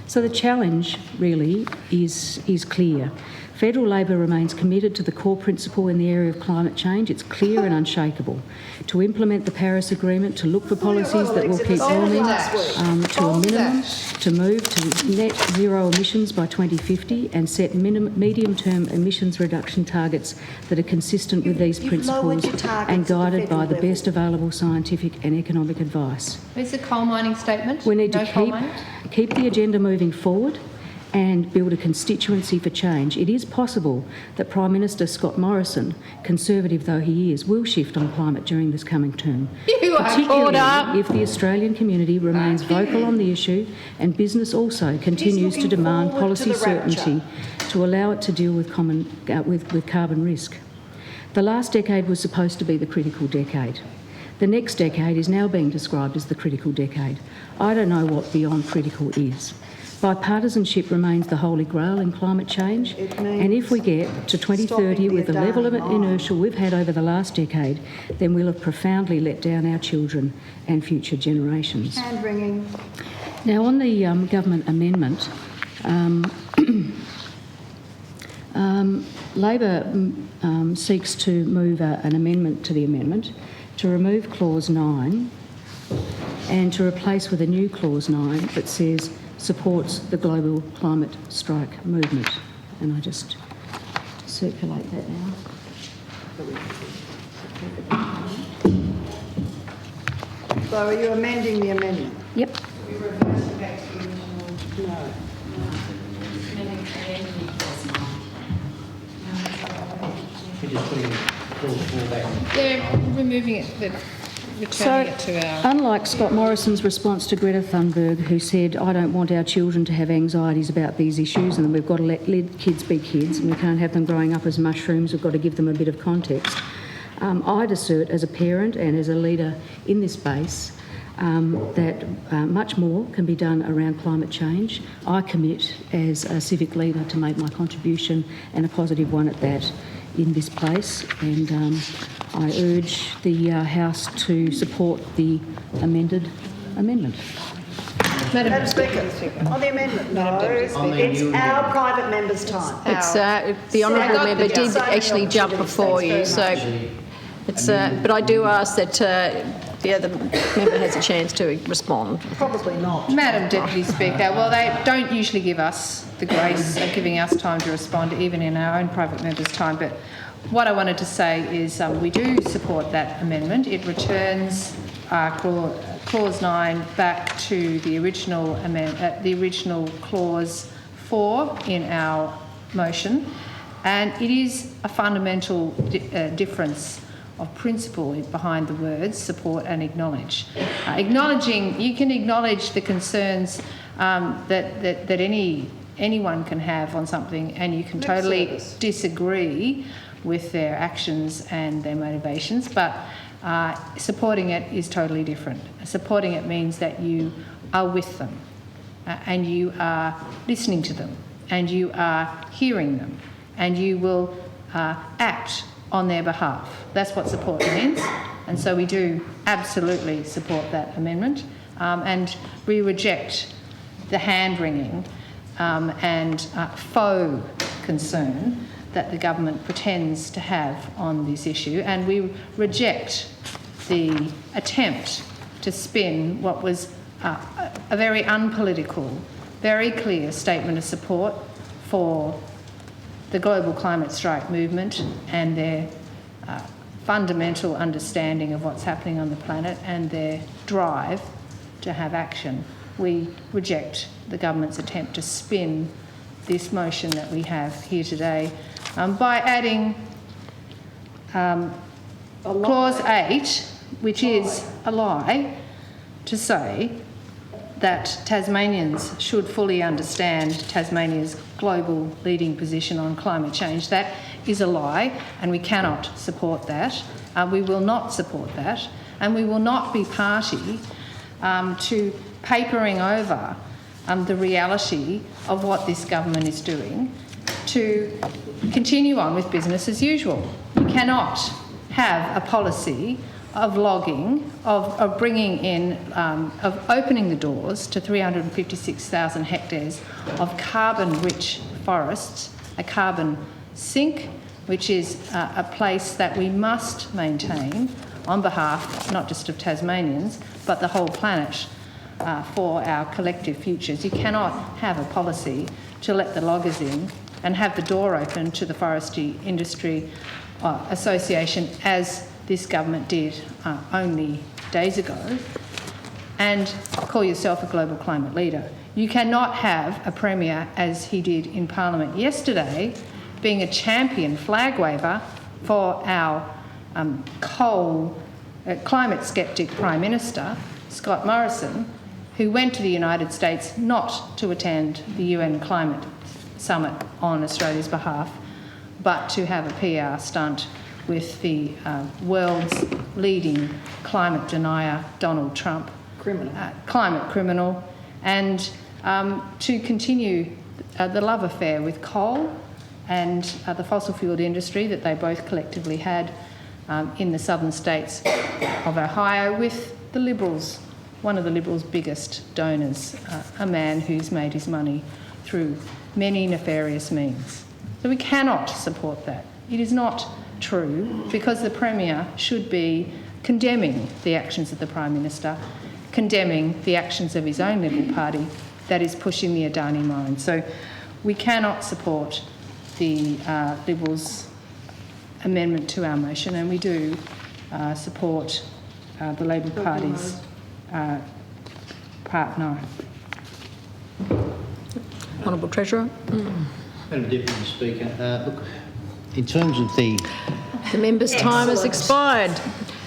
So the challenge really is clear. Federal Labor remains committed to the core principle in the area of climate change. It's clear and unshakable. To implement the Paris Agreement, to look for policies that will keep warming to a minimum, to move to net zero emissions by 2050 and set medium-term emissions reduction targets that are consistent with these principles and guided by the best available scientific and economic advice. Is the coal mining statement? We need No to coal mining? keep the agenda moving forward and build a constituency for change. It is possible that Prime Minister Scott Morrison, Conservative though he is, will shift on climate during this coming term. Particularly if the Australian community remains vocal on the issue and business also continues to demand policy certainty to allow it to deal with carbon risk. The last decade was supposed to be the critical decade. The next decade is now being described as the critical decade. I don't know what beyond critical is. Bipartisanship remains the holy grail in climate change, and if we get to 2030 with the level of inertia we've had over the last decade, then we'll have profoundly let down our children and future generations. Hand-wringing. Now, on the government amendment, Labor seeks to move an amendment to the amendment to remove Clause 9 and to replace with a new Clause 9 that says supports the global climate strike movement. And I just circulate that now. So are you amending the amendment? Yep. They're removing it, they're returning it to our... Unlike Scott Morrison's response to Greta Thunberg, who said, I don't want our children to have anxieties about these issues and we've got to let kids be kids and we can't have them growing up as mushrooms, we've got to give them a bit of context. I'd assert as a parent and as a leader in this space that much more can be done around climate change. I commit as a civic leader to make my contribution, and a positive one at that, in this place, and I urge the House to support the amendment. Madam Speaker, on the amendment, no, it's our private member's time. It's the honourable member did actually jump before you, so it's. But I do ask that the other member has a chance to respond. Probably not. Madam Deputy Speaker, well, they don't usually give us the grace of giving us time to respond, even in our own private members' time. But what I wanted to say is we do support that amendment. It returns Clause 9 back to the original Clause 4 in our motion, and it is a fundamental difference of principle behind the words support and acknowledge. You can acknowledge the concerns that anyone can have on something, and you can totally disagree with their actions and their motivations, but supporting it is totally different. Supporting it means that you are with them and you are listening to them and you are hearing them and you will act on their behalf. That's what support means, and so we do absolutely support that amendment, and we reject the hand-wringing and faux concern that the government pretends to have on this issue, and we reject the attempt to spin what was a very unpolitical, very clear statement of support for the global climate strike movement and their fundamental understanding of what's happening on the planet and their drive to have action. We reject the government's attempt to spin this motion that we have here today by adding clause 8, which is a lie, to say that Tasmanians should fully understand Tasmania's global leading position on climate change. That is a lie, and we cannot support that. We will not support that, and we will not be party to papering over the reality of what this government is doing to continue on with business as usual. You cannot have a policy of logging, of bringing in, of opening the doors to 356,000 hectares of carbon-rich forests, a carbon sink, which is a place that we must maintain on behalf not just of Tasmanians, but the whole planet for our collective futures. You cannot have a policy to let the loggers in and have the door open to the Forestry Industry Association, as this government did only days ago, and call yourself a global climate leader. You cannot have a Premier, as he did in Parliament yesterday, being a champion flag waver for our climate sceptic Prime Minister, Scott Morrison, who went to the United States not to attend the UN Climate Summit on Australia's behalf, but to have a PR stunt with the world's leading climate denier, Donald Trump. Climate criminal. And to continue the love affair with coal and the fossil fuel industry that they both collectively had in the southern states of Ohio with the Liberals, one of the Liberals' biggest donors, a man who's made his money through many nefarious means. So we cannot support that. It is not true, because the Premier should be condemning the actions of the Prime Minister, condemning the actions of his own Liberal Party that is pushing the Adani mine. So we cannot support the Liberals' amendment to our motion, and we do support the Labor Party's Part 9. Honourable Treasurer. Madam Deputy Speaker, look, in terms of the member's time has expired.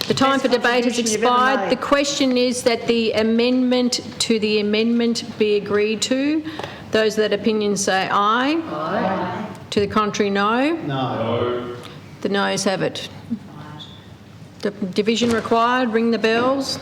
The time for debate has expired. The question is that the amendment to the amendment be agreed to. Those that opinion say aye. Aye. To the contrary, no. No. The noes have it. The division required. Ring the bells.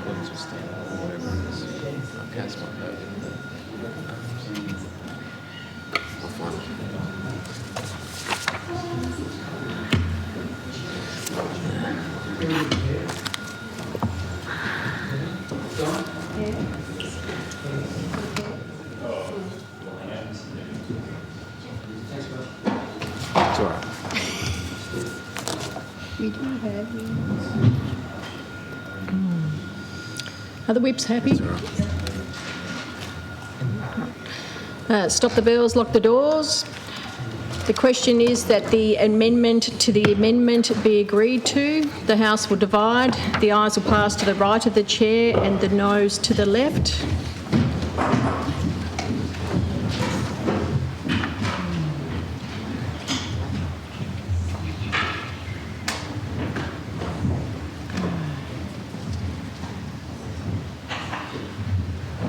accordance with standard or whatever it is. I'll cast my vote. I'll find It's all right. We do have you. Are the whips happy? It's all right. Stop the bells, lock the doors. The question is that the amendment to the amendment be agreed to. The House will divide. The ayes will pass to the right of the chair and the noes to the left.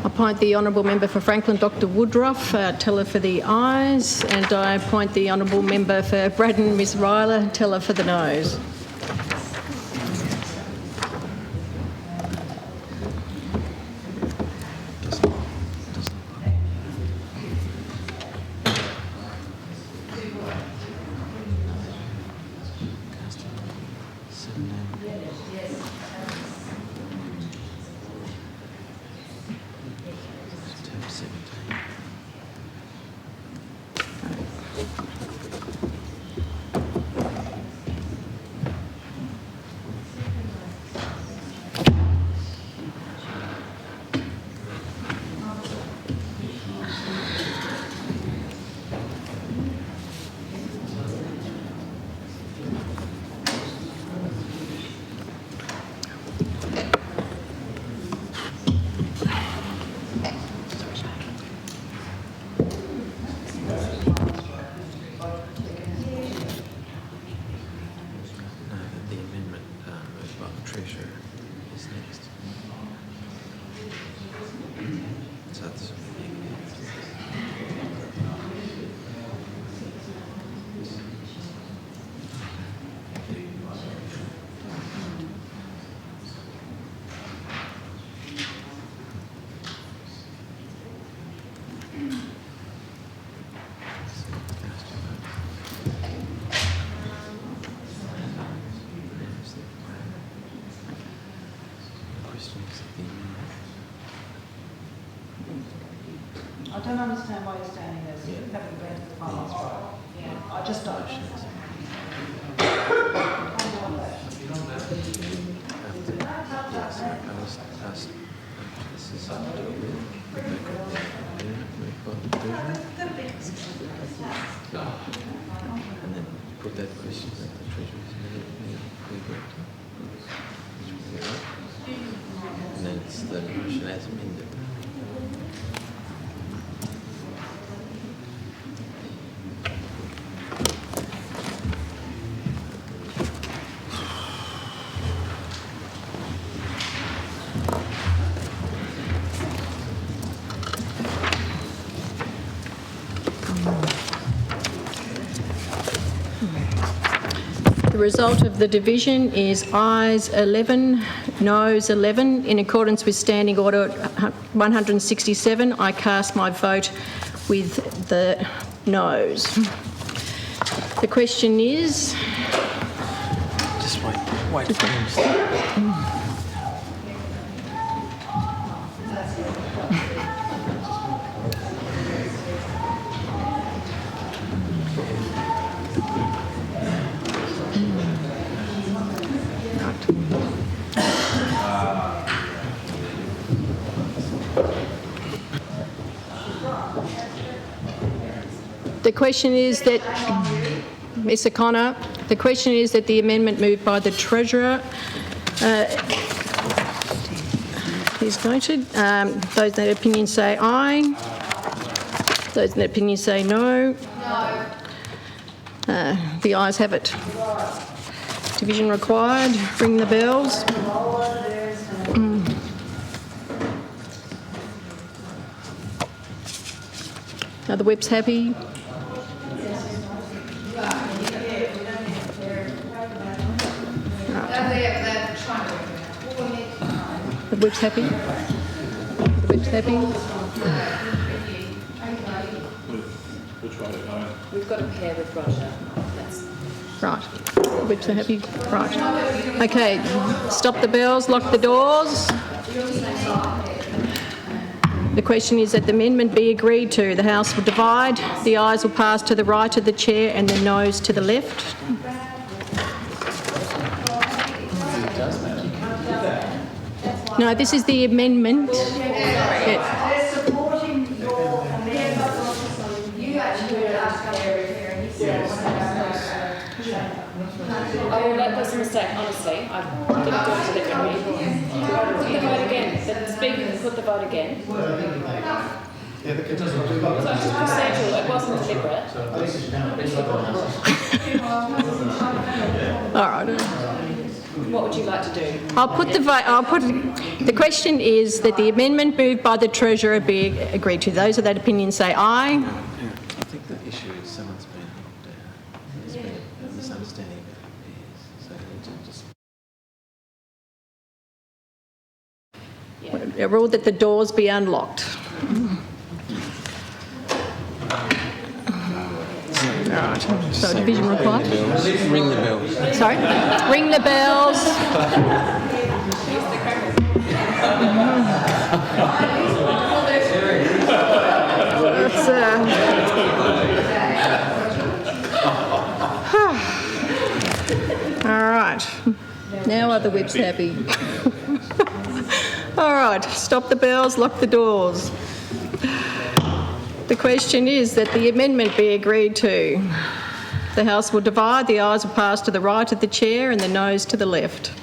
Appoint the Honourable Member for Franklin, Dr Woodruff, teller for the ayes, and I appoint the Honourable Member for Braddon, Ms Ryler, teller for the noes. I don't understand why you're standing there, so you haven't been to the finance right. Yeah, I just don't. And then put that question that the Treasury's and then it's the motion as amended. The result of the division is ayes 11, noes 11. In accordance with Standing Order 167, I cast my vote with the noes. The question is... Just wait for him. The question is that, Ms O'Connor, the question is that the amendment moved by the Treasurer is voted. Those in that opinion say aye. Those in that opinion say no. The ayes have it. Division required. Ring the bells. Are the whips happy? The whip's happy? The whip's happy? We've got a pair with Roger. Right. The whips are happy? Right. Okay, stop the bells, lock the doors. The question is that the amendment be agreed to. The House will divide, the ayes will pass to the right of the chair and the noes to the left. No, this is the amendment. Yeah. They're supporting your amendment. You actually asked Oh, that was a mistake, honestly. I didn't do it deliberately. Put the vote again. The Speaker can put the vote again. So it's just procedural, it wasn't deliberate. All right. What would you like to do? The question is that the amendment moved by the Treasurer be agreed to. Those of that opinion say aye. I think the issue is someone's been knocked down. There's been a misunderstanding about peers. So just... A rule that the doors be unlocked. Right. So division required. Ring the bell. Sorry? Ring the bells. All right. Now are the whips happy? All right. Stop the bells, lock the doors. The question is that the amendment be agreed to. The House will divide, the ayes will pass to the right of the chair and the noes to the left.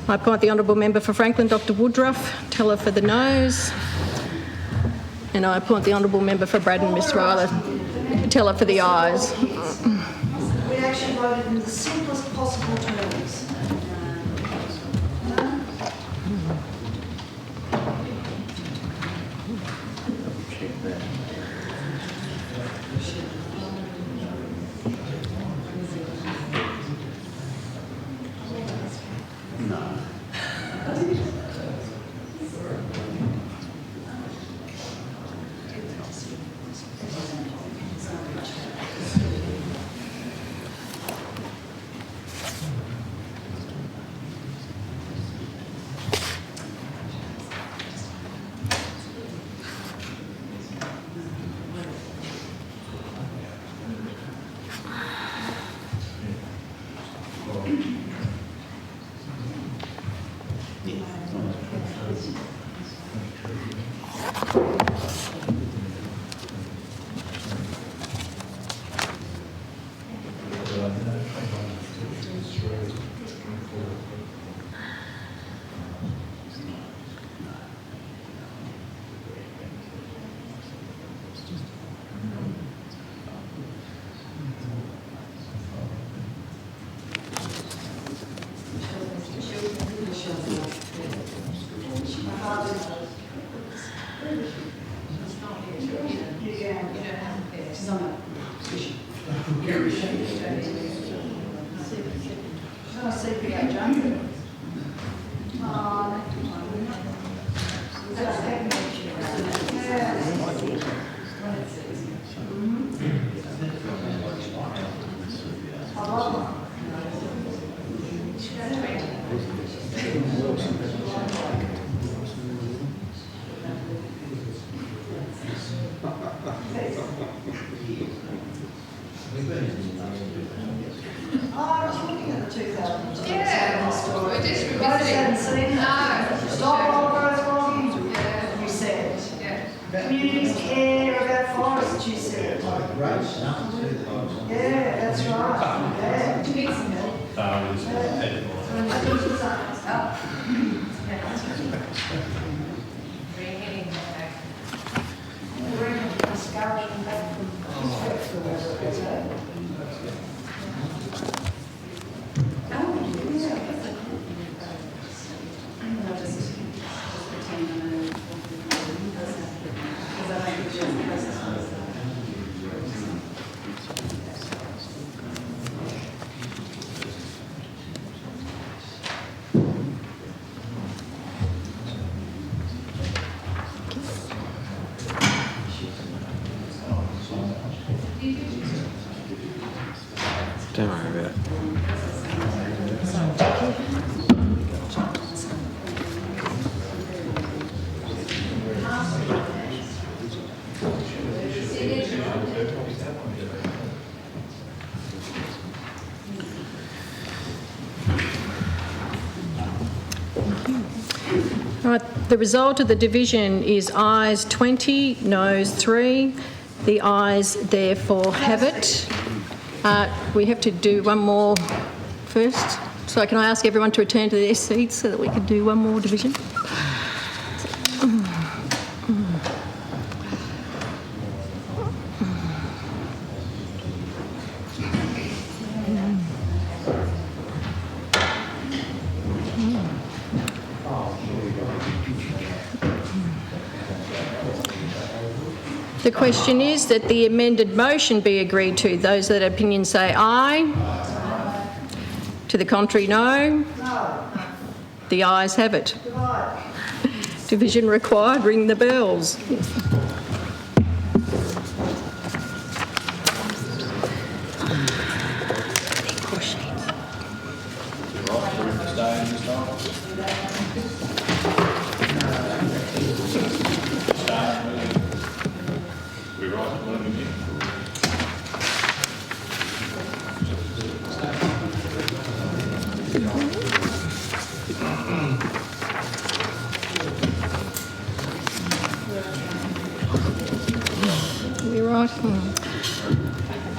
I appoint the Honourable Member for Franklin, Dr Woodruff, teller for the noes. And I appoint the Honourable Member for Braddon, Miss Ryler, teller for the ayes. We actually voted in the simplest possible terms. Communities care about forests, you said. Yeah, that's right. Don't worry about it. Right, the result of the division is ayes 20, noes 3. The ayes therefore have it. We have to do one more first. So can I ask everyone to return to their seats so that we can do one more division? The question is that the amended motion be agreed to. Those that opinion say aye. To the contrary, no. No. The ayes have it. Division required. Ring the bells.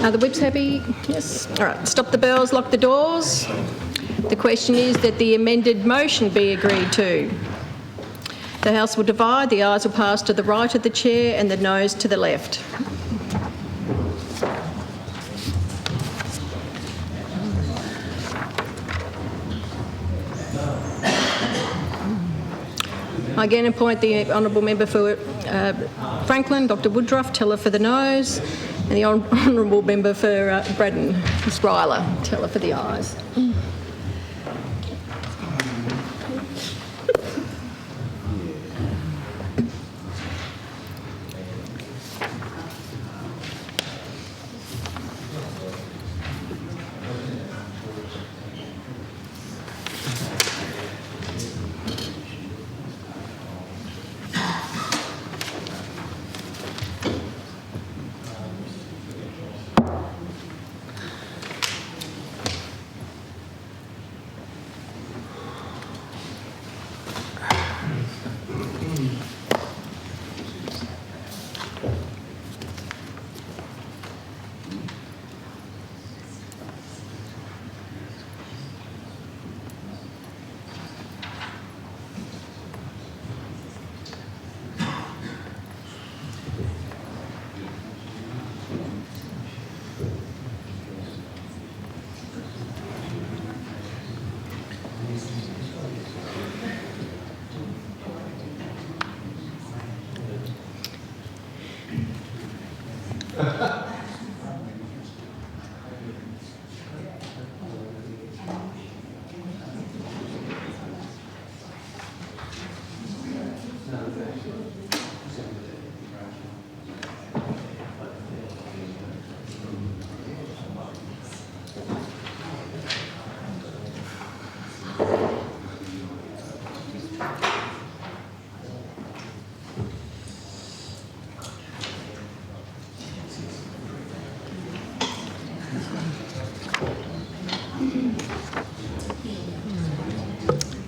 Are the whips happy? Yes. All right. Stop the bells, lock the doors. The question is that the amended motion be agreed to. The House will divide. The ayes will pass to the right of the chair and the noes to the left. I again appoint the Honourable Member for Franklin, Dr Woodruff, teller for the noes, and the Honourable Member for Braddon, Ms Ryler, teller for the ayes.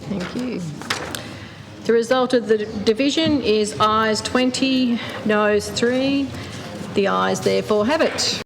Thank you. The result of the division is ayes 20, noes 3. The ayes therefore have it.